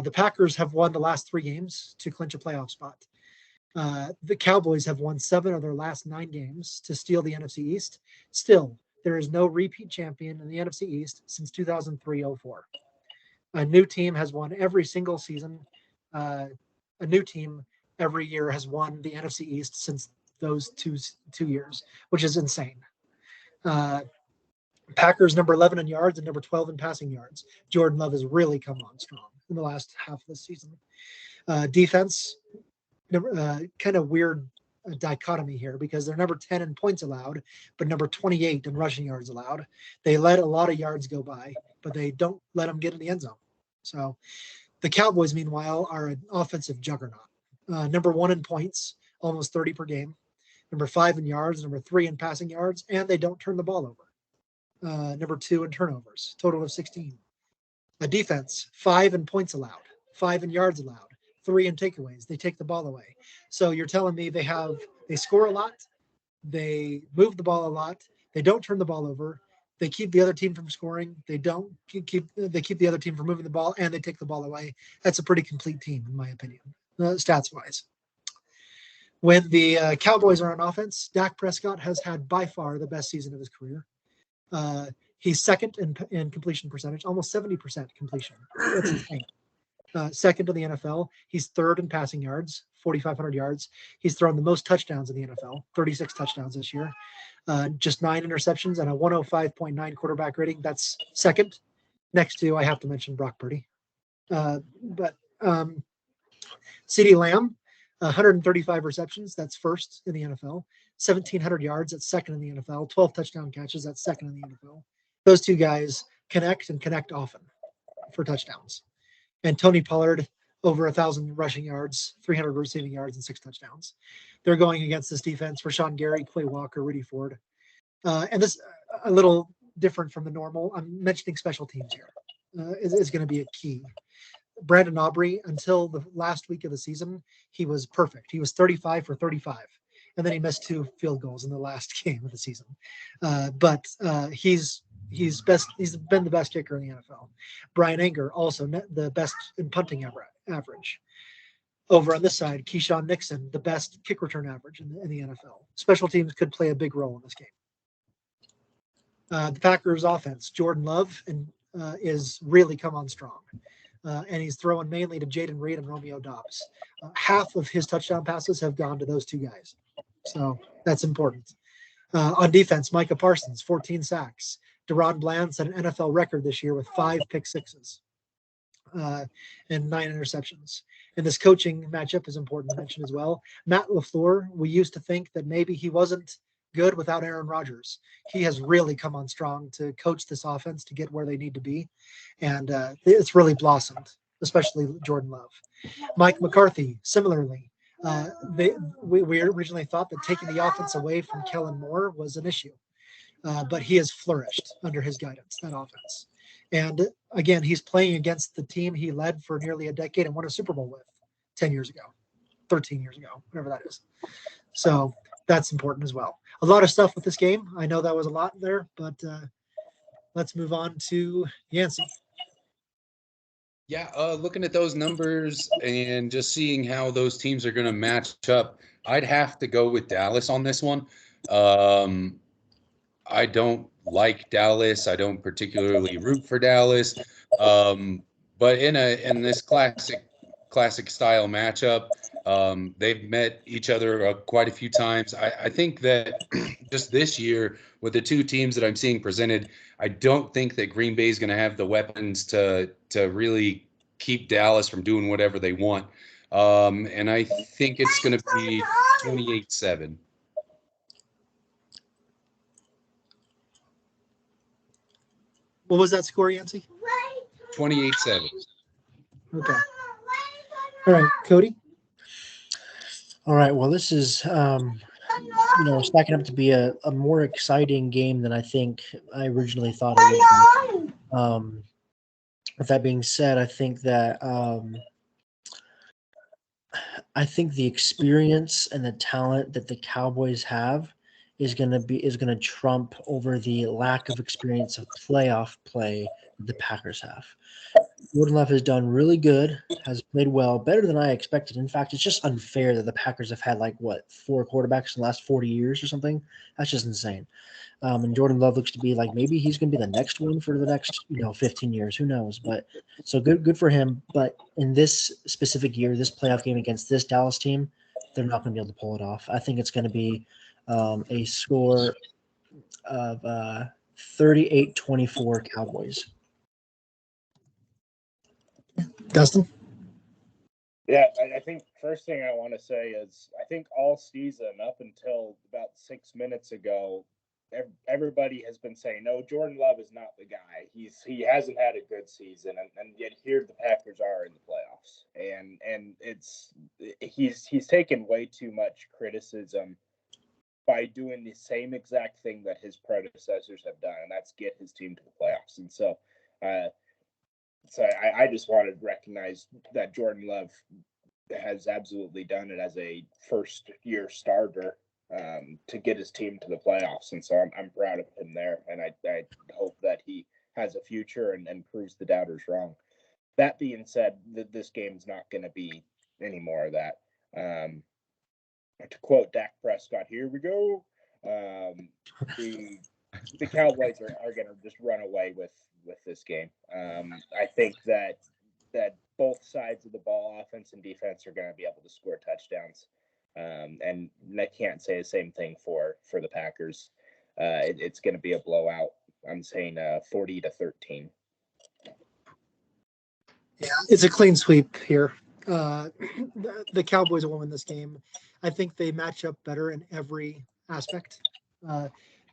The Packers have won the last 3 games to clinch a playoff spot. The Cowboys have won 7 of their last 9 games to steal the NFC East. Still, there is no repeat champion in the NFC East since 2003-04. A new team has won every single season. A new team every year has won the NFC East since those two years, which is insane. Packers number 11 in yards and number 12 in passing yards. Jordan Love has really come on strong in the last half of the season. Defense, kind of weird dichotomy here because they're number 10 in points allowed, but number 28 in rushing yards allowed. They let a lot of yards go by, but they don't let them get in the end zone. So the Cowboys, meanwhile, are an offensive juggernaut. Number 1 in points, almost 30 per game. Number 5 in yards, number 3 in passing yards, and they don't turn the ball over. Number 2 in turnovers, total of 16. A defense, 5 in points allowed, 5 in yards allowed, 3 in takeaways. They take the ball away. So you're telling me they score a lot, they move the ball a lot, they don't turn the ball over, they keep the other team from scoring, they keep the other team from moving the ball, and they take the ball away. That's a pretty complete team, in my opinion, stats wise. When the Cowboys are on offense, Dak Prescott has had by far the best season of his career. He's second in completion percentage, almost 70% completion. That's insane. Second in the NFL. He's third in passing yards, 4,500 yards. He's thrown the most touchdowns in the NFL, 36 touchdowns this year. Just 9 interceptions and a 105.9 quarterback rating. That's second, next to, I have to mention, Brock Purdy. But CeeDee Lamb, 135 receptions. That's first in the NFL. 1,700 yards. That's second in the NFL. 12 touchdown catches. That's second in the NFL. Those two guys connect often for touchdowns. And Tony Pollard, over 1,000 rushing yards, 300 receiving yards, and 6 touchdowns. They're going against this defense for Rashawn Gary, Quay Walker, Rudy Ford. And this, a little different from the normal. I'm mentioning special teams here. Is going to be a key. Brandon Aubrey, until the last week of the season, he was perfect. He was 35 for 35, and then he missed 2 field goals in the last game of the season. But he's best. He's been the best kicker in the NFL. Brian Anger, also the best in punting average. Over on this side, Keyshawn Nixon, the best kick return average in the NFL. Special teams could play a big role in this game. The Packers offense, Jordan Love is really come on strong. And he's throwing mainly to Jaden Reed and Romeo Doubs. Half of his touchdown passes have gone to those 2 guys. So that's important. On defense, Micah Parsons, 14 sacks. Deron Bland set an NFL record this year with 5 pick sixes and 9 interceptions. And this coaching matchup is important to mention as well. Matt LaFleur, we used to think that maybe he wasn't good without Aaron Rodgers. He has really come on strong to coach this offense to get where they need to be. And it's really blossomed, especially Jordan Love. Mike McCarthy, similarly. We originally thought that taking the offense away from Kellen Moore was an issue. But he has flourished under his guidance, that offense. And again, he's playing against the team he led for nearly a decade and won a Super Bowl with 10 years ago, 13 years ago, whatever that is. So that's important as well. A lot of stuff with this game. I know that was a lot there, but let's move on to Yancey. Yeah, looking at those numbers and just seeing how those teams are going to match up, I'd have to go with Dallas on this one. I don't like Dallas. I don't particularly root for Dallas. But in this classic style matchup, they've met each other quite a few times. I think that just this year with the 2 teams that I'm seeing presented, I don't think that Green Bay is going to have the weapons to really keep Dallas from doing whatever they want. And I think it's going to be 28-7. What was that score, Yancey? 28-7. Okay. All right, Cody. All right. Well, this is stacking up to be a more exciting game than I think I originally thought it would be. With that being said, I think that the experience and the talent that the Cowboys have is going to trump over the lack of experience of playoff play that the Packers have. Jordan Love has done really good, has played well, better than I expected. In fact, it's just unfair that the Packers have had 4 quarterbacks in the last 40 years or something. That's just insane. And Jordan Love looks to be like maybe he's going to be the next one for the next 15 years. Who knows? But so good for him. But in this specific year, this playoff game against this Dallas team, they're not going to be able to pull it off. I think it's going to be a score of 38-24 Cowboys. Dustin? Yeah, I think first thing I want to say is I think all season up until about 6 minutes ago, everybody has been saying, no, Jordan Love is not the guy. He hasn't had a good season, and yet here the Packers are in the playoffs, and he's taken way too much criticism by doing the same exact thing that his predecessors have done, and that's get his team to the playoffs. And so I just wanted to recognize that Jordan Love has absolutely done it as a first-year starter to get his team to the playoffs. And so I'm proud of him there, and I hope that he has a future and proves the doubters wrong. That being said, this game's not going to be any more of that. To quote Dak Prescott, here we go. The Cowboys are going to just run away with this game. I think that both sides of the ball, offense and defense, are going to be able to score touchdowns. And I can't say the same thing for the Packers. It's going to be a blowout. I'm saying 40-13. Yeah, it's a clean sweep here. The Cowboys will win this game. I think they match up better in every aspect.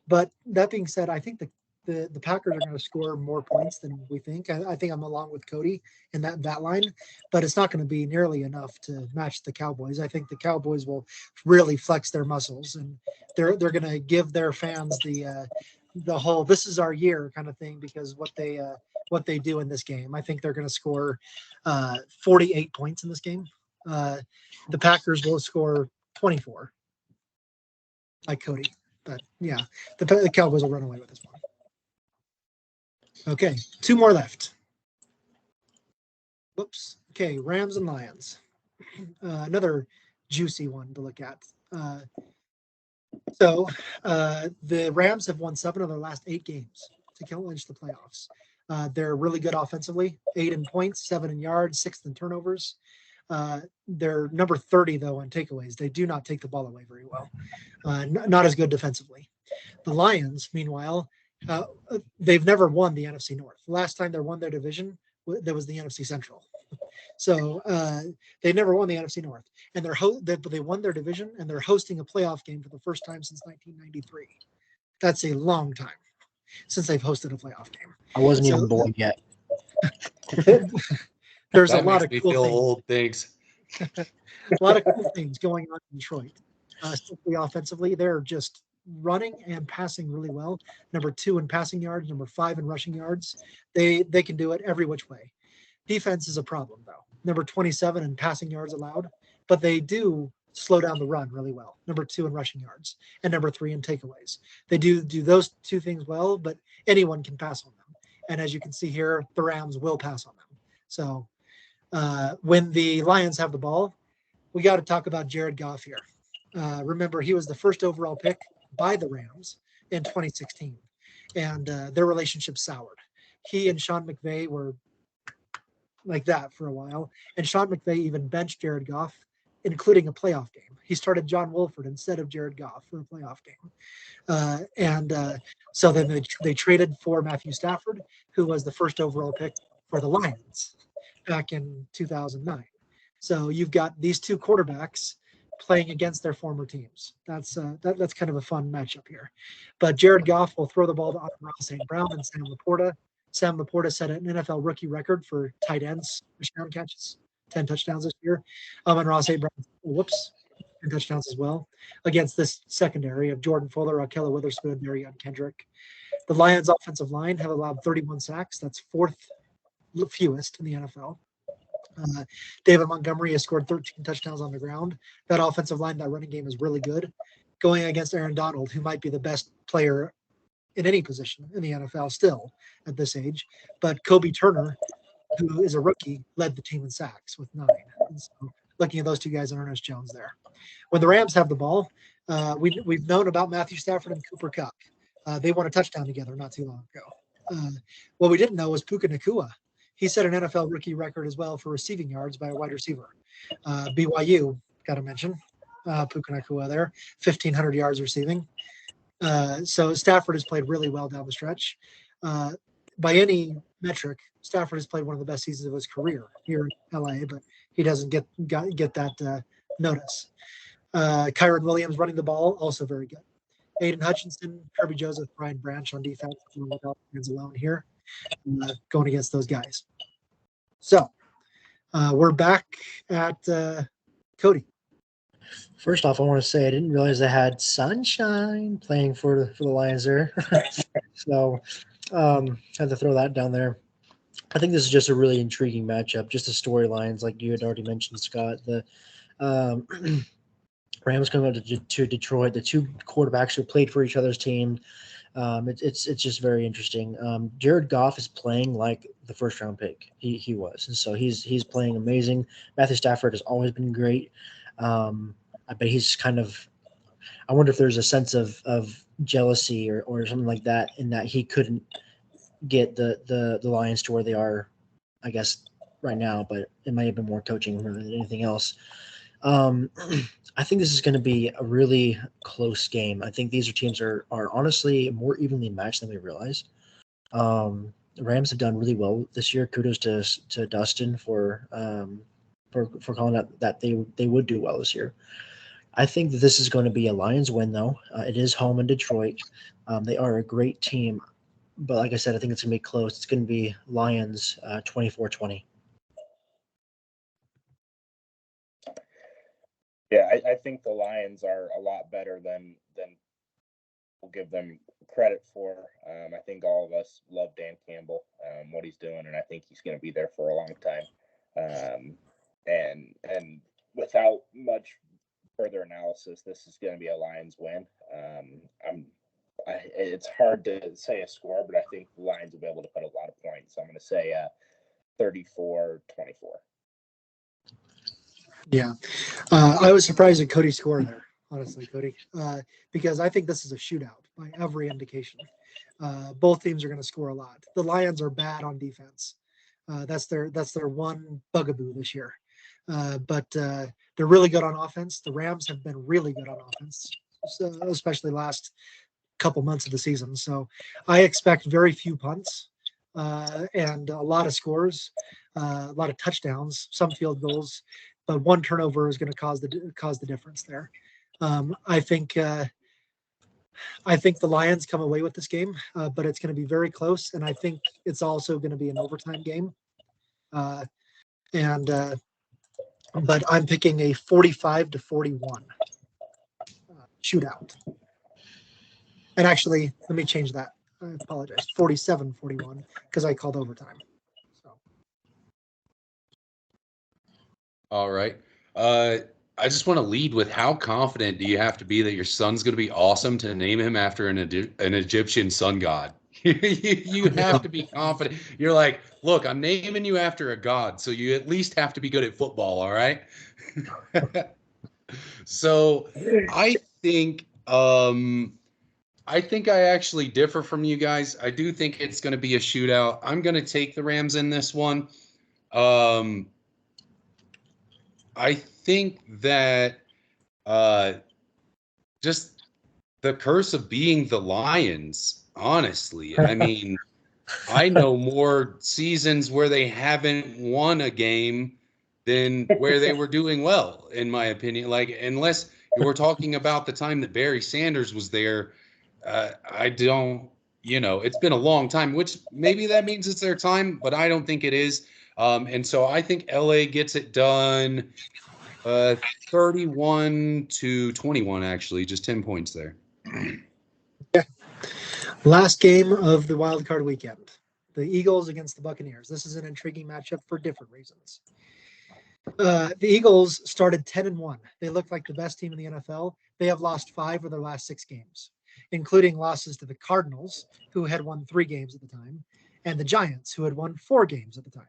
But that being said, I think the Packers are going to score more points than we think. I think I'm along with Cody in that line, but it's not going to be nearly enough to match the Cowboys. I think the Cowboys will really flex their muscles, and they're going to give their fans the the whole "this is our year" kind of thing because what they do in this game. I think they're going to score 48 points in this game. The Packers will score 24, like Cody. But yeah, the Cowboys will run away with this one. Okay, 2 more left. Whoops. Okay, Rams and Lions. Another juicy one to look at. So the Rams have won 7 of their last 8 games to clinch the playoffs. They're really good offensively, 8 in points, 7 in yards, 6th in turnovers. They're number 30, though, on takeaways. They do not take the ball away very well. Not as good defensively. The Lions, meanwhile, they've never won the NFC North. The last time they won their division, that was the NFC Central. So they never won the NFC North, and they won their division, and they're hosting a playoff game for the first time since 1993. That's a long time since they've hosted a playoff game. I wasn't even born yet. There's That a lot makes of me cool feel things. old. Thanks. A lot of cool things going on in Detroit. Especially offensively, they're just running and passing really well. Number 2 in passing yards, number 5 in rushing yards. They can do it every which way. Defense is a problem, though. Number 27 in passing yards allowed, but they do slow down the run really well. Number 2 in rushing yards and number 3 in takeaways. They do those 2 things well, but anyone can pass on them. And as you can see here, the Rams will pass on them. So when the Lions have the ball, we got to talk about Jared Goff here. Remember, he was the first overall pick by the Rams in 2016, and their relationship soured. He and Sean McVay were like that for a while, and Sean McVay even benched Jared Goff, including a playoff game. He started John Wolford instead of Jared Goff for a playoff game. So then they traded for Matthew Stafford, who was the first overall pick for the Lions back in 2009. So you've got these 2 quarterbacks playing against their former teams. That's kind of a fun matchup here. But Jared Goff will throw the ball to Ross St. Brown and Sam Laporta. Sam Laporta set an NFL rookie record for tight ends touchdown catches, 10 touchdowns this year. And Ross St. Brown, 10 touchdowns as well against this secondary of Jordan Fuller, Ahkello Witherspoon, Marion Kendrick. The Lions' offensive line have allowed 31 sacks. That's 4th fewest in the NFL. David Montgomery has scored 13 touchdowns on the ground. That offensive line, that running game is really good. Going against Aaron Donald, who might be the best player in any position in the NFL still at this age. But Kobe Turner, who is a rookie, led the team in sacks with 9. And so looking at those 2 guys and Ernest Jones there. When the Rams have the ball, we've known about Matthew Stafford and Cooper Kupp. They won a touchdown together not too long ago. What we didn't know was Puka Nacua. He set an NFL rookie record as well for receiving yards by a wide receiver. BYU, got to mention, Puka Nacua there, 1,500 yards receiving. So Stafford has played really well down the stretch. By any metric, Stafford has played one of the best seasons of his career here in LA, but he doesn't get that notice. Kyron Williams running the ball, also very good. Aiden Hutchinson, Kirby Joseph, Brian Branch on defense, without hands alone here, going against those guys. So we're back at Cody. First off, I want to say I didn't realize I had Sunshine playing for the Lions there. So had to throw that down there. I think this is just a really intriguing matchup, just the storylines like you had already mentioned, Scott. The Rams coming out to Detroit, the 2 quarterbacks who played for each other's team. It's just very interesting. Jared Goff is playing like the first round pick. He was, and so he's playing amazing. Matthew Stafford has always been great. I bet he's kind of. I wonder if there's a sense of jealousy or something like that in that he couldn't get the Lions to where they are, I guess, right now. But it might have been more coaching than anything else. I think this is going to be a really close game. I think these teams are honestly more evenly matched than we realize. The Rams have done really well this year. Kudos to Dustin for calling out that they would do well this year. I think that this is going to be a Lions win, though. It is home in Detroit. They are a great team. But like I said, I think it's going to be close. It's going to be Lions 24-20. Yeah, I think the Lions are a lot better than give them credit for. I think all of us love Dan Campbell, what he's doing, and I think he's going to be there for a long time. And without much further analysis, this is going to be a Lions win. It's hard to say a score, but I think the Lions will be able to put a lot of points. I'm going to say 34-24. Yeah. I was surprised at Cody's score there, honestly, Cody, because I think this is a shootout by every indication. Both teams are going to score a lot. The Lions are bad on defense. That's their one bugaboo this year. But they're really good on offense. The Rams have been really good on offense, especially last couple months of the season. So I expect very few punts and a lot of scores, a lot of touchdowns, some field goals, but one turnover is going to cause the difference there. I think the Lions come away with this game, but it's going to be very close, and I think it's also going to be an overtime game. But I'm picking a 45-41 shootout. And actually, let me change that. I apologize. 47-41 because I called overtime. So. All right. I just want to lead with how confident do you have to be that your son's going to be awesome to name him after an Egyptian sun god? You have to be confident. You're like, look, I'm naming you after a god, so you at least have to be good at football, all right? So I think I actually differ from you guys. I do think it's going to be a shootout. I'm going to take the Rams in this one. I think that just the curse of being the Lions, honestly. I mean, I know more seasons where they haven't won a game than where they were doing well, in my opinion. Like, unless we're talking about the time that Barry Sanders was there, I don't, it's been a long time, which maybe that means it's their time, but I don't think it is. And so I think LA gets it done 31-21, actually, just 10 points there. Last game of the Wildcard Weekend. The Eagles against the Buccaneers. This is an intriguing matchup for different reasons. The Eagles started 10-1. They looked like the best team in the NFL. They have lost 5 of their last 6 games, including losses to the Cardinals, who had won 3 games at the time, and the Giants, who had won 4 games at the time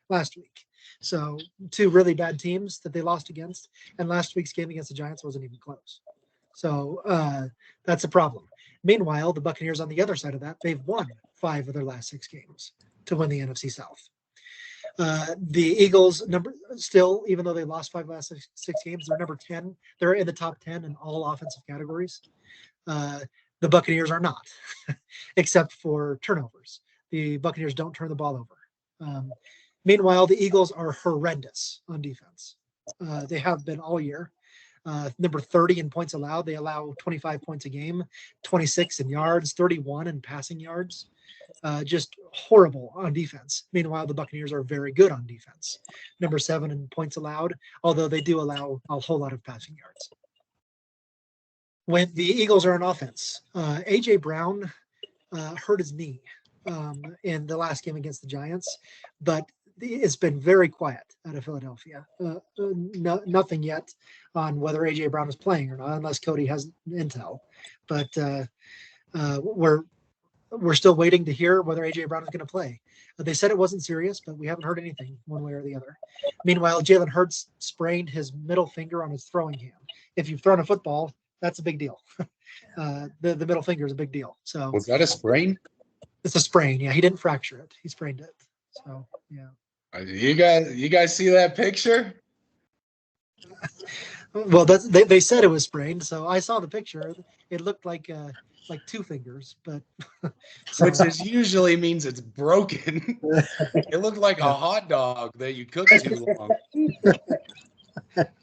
last week. So 2 really bad teams that they lost against, and last week's game against the Giants wasn't even close. So that's a problem. Meanwhile, the Buccaneers on the other side of that, they've won 5 of their last 6 games to win the NFC South. The Eagles still, even though they lost 5 last 6 games, they're number 10. They're in the top 10 in all offensive categories. The Buccaneers are not, except for turnovers. The Buccaneers don't turn the ball over. Meanwhile, the Eagles are horrendous on defense. They have been all year. Number 30 in points allowed. They allow 25 points a game, 26 in yards, 31 in passing yards. Just horrible on defense. Meanwhile, the Buccaneers are very good on defense. Number 7 in points allowed, although they do allow a whole lot of passing yards. When the Eagles are on offense, A.J. Brown hurt his knee in the last game against the Giants, but it's been very quiet out of Philadelphia. Nothing yet on whether A.J. Brown is playing or not, unless Cody has intel. But we're still waiting to hear whether A.J. Brown is going to play. They said it wasn't serious, but we haven't heard anything one way or the other. Meanwhile, Jalen Hurts sprained his middle finger on his throwing hand. If you've thrown a football, that's a big deal. The middle finger is a big deal. So was that a sprain? It's a sprain. Yeah, he didn't fracture it. He sprained it. So yeah. You guys see that picture? Well, they said it was sprained, so I saw the picture. It looked like 2 fingers, but which is usually means it's broken. It looked like a hot dog that you cooked too long.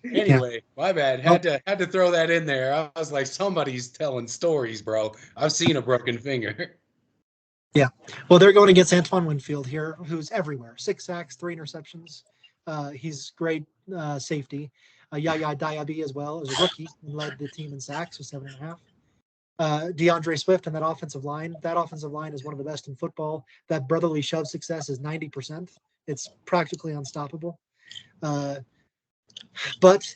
Anyway, my bad. Had to throw that in there. I was like, somebody's telling stories, bro. I've seen a broken finger. Yeah. Well, they're going against Antoine Winfield here, who's everywhere. 6 sacks, 3 interceptions. He's great safety. Yaya Diaby as well as a rookie and led the team in sacks with 7.5. DeAndre Swift and that offensive line. That offensive line is one of the best in football. That brotherly shove success is 90%. It's practically unstoppable. But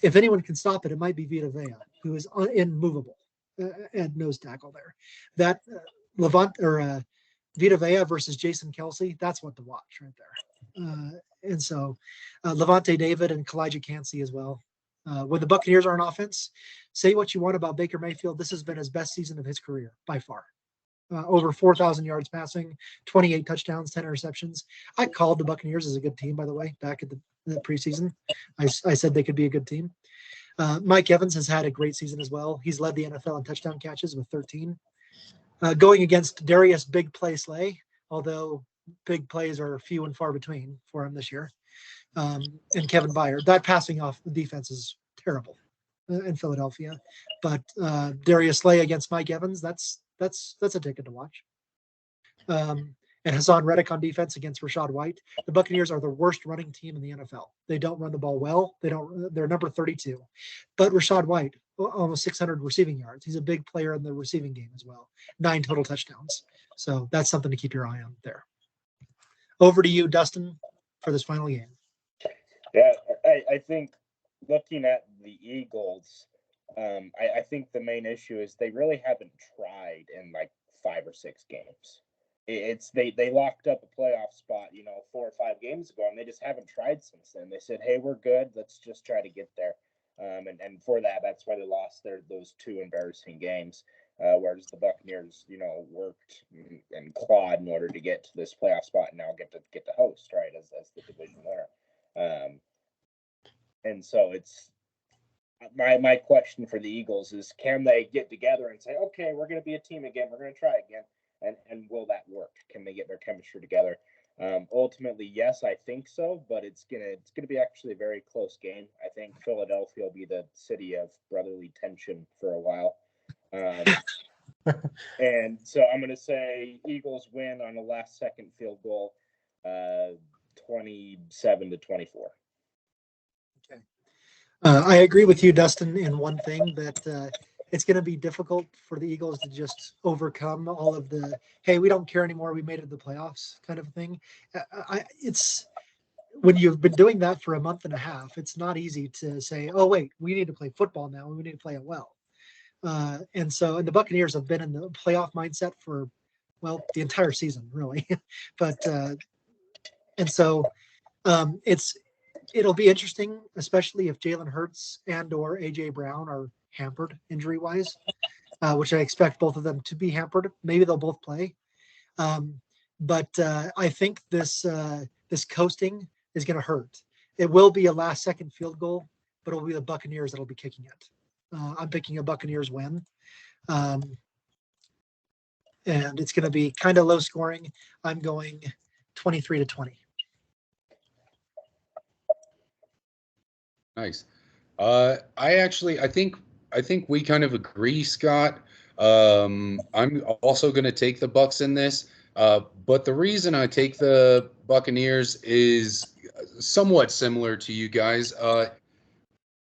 if anyone can stop it, it might be Vita Vea, who is immovable at nose tackle there. That Vita Vea versus Jason Kelsey, that's what to watch right there. And so Levante David and Kalijah Cansey as well. When the Buccaneers are on offense, say what you want about Baker Mayfield. This has been his best season of his career by far. Over 4,000 yards passing, 28 touchdowns, 10 interceptions. I called the Buccaneers as a good team, by the way, back at the preseason. I said they could be a good team. Mike Evans has had a great season as well. He's led the NFL in touchdown catches with 13. Going against Darius Big Play Slay, although big plays are few and far between for him this year. And Kevin Byard. That passing off the defense is terrible in Philadelphia. But Darius Slay against Mike Evans, that's a ticket to watch. And Hassan Reddick on defense against Rachaad White. The Buccaneers are the worst running team in the NFL. They don't run the ball well. They're number 32. But Rachaad White, almost 600 receiving yards. He's a big player in the receiving game as well. 9 total touchdowns. So that's something to keep your eye on there. Over to you, Dustin, for this final game. Yeah, I think looking at the Eagles, I think the main issue is they really haven't tried in like 5 or 6 games. They locked up a playoff spot, 4 or 5 games ago, and they just haven't tried since then. They said, "Hey, we're good. Let's just try to get there." And for that's why they lost those 2 embarrassing games. Whereas the Buccaneers, worked and clawed in order to get to this playoff spot, and now get to host, right, as the division winner. And so it's my question for the Eagles is, can they get together and say, okay, we're going to be a team again, we're going to try again, and will that work? Can they get their chemistry together? Ultimately, yes, I think so, but it's gonna be actually a very close game. I think Philadelphia will be the city of brotherly tension for a while. And so I'm going to say Eagles win on a last-second field goal, 27-24. Okay. I agree with you, Dustin, in one thing, that it's going to be difficult for the Eagles to just overcome all of the, hey, we don't care anymore, we made it to the playoffs kind of thing. It's when you've been doing that for a month and a half, it's not easy to say, oh, wait, we need to play football now, and we need to play it well. And the Buccaneers have been in the playoff mindset for, well, the entire season, really. But it'll be interesting, especially if Jalen Hurts and or AJ Brown are hampered injury-wise, which I expect both of them to be hampered. Maybe they'll both play. But I think this coasting is going to hurt. It will be a last-second field goal, but it'll be the Buccaneers that'll be kicking it. I'm picking a Buccaneers win. And it's going to be kind of low scoring. I'm going 23-20. Nice. I think we kind of agree, Scott. I'm also going to take the Bucs in this. But the reason I take the Buccaneers is somewhat similar to you guys.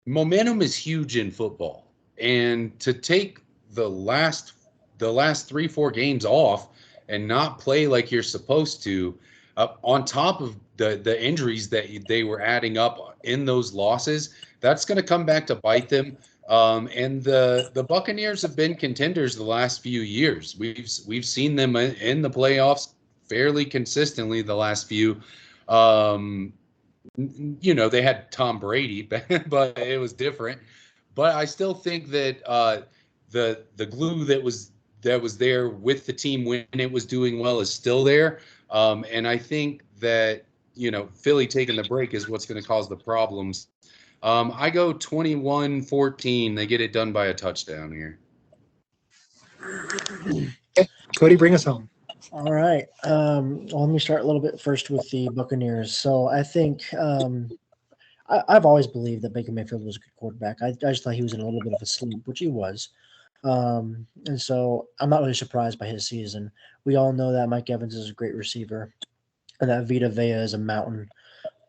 Momentum is huge in football, and to take the last 3-4 games off and not play like you're supposed to, on top of the injuries that they were adding up in those losses, that's going to come back to bite them. And the Buccaneers have been contenders the last few years. We've seen them in the playoffs fairly consistently the last few. They had Tom Brady, but it was different. But I still think that the glue that was there with the team when it was doing well is still there. And I think that Philly taking the break is what's going to cause the problems. I go 21-14. They get it done by a touchdown here. Cody, bring us home. All right. Let me start a little bit first with the Buccaneers. So I think I've always believed that Baker Mayfield was a good quarterback. I just thought he was in a little bit of a sleep, which he was. And so I'm not really surprised by his season. We all know that Mike Evans is a great receiver and that Vita Vea is a mountain.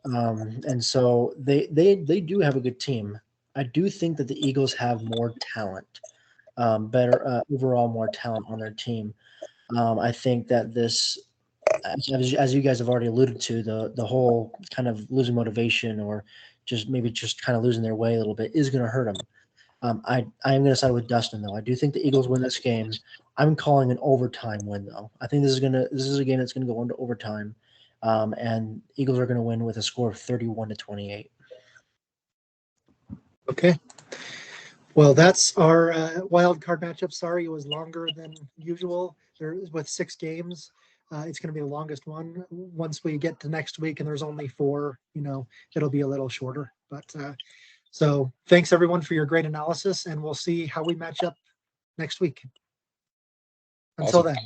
And so they do have a good team. I do think that the Eagles have more talent. better overall, more talent on their team. I think that this, as you guys have already alluded to, the whole kind of losing motivation or just kind of losing their way a little bit is going to hurt them. I am going to side with Dustin though. I do think the Eagles win this game. I'm calling an overtime win though. I think this is a game that's going to go into overtime, and Eagles are going to win with a score of 31-28. Okay. Well, that's our wild card matchup. Sorry, it was longer than usual. With 6 games. It's going to be the longest one. Once we get to next week and there's only 4, it'll be a little shorter. But so thanks everyone for your great analysis, and we'll see how we match up next week. Until Awesome. then.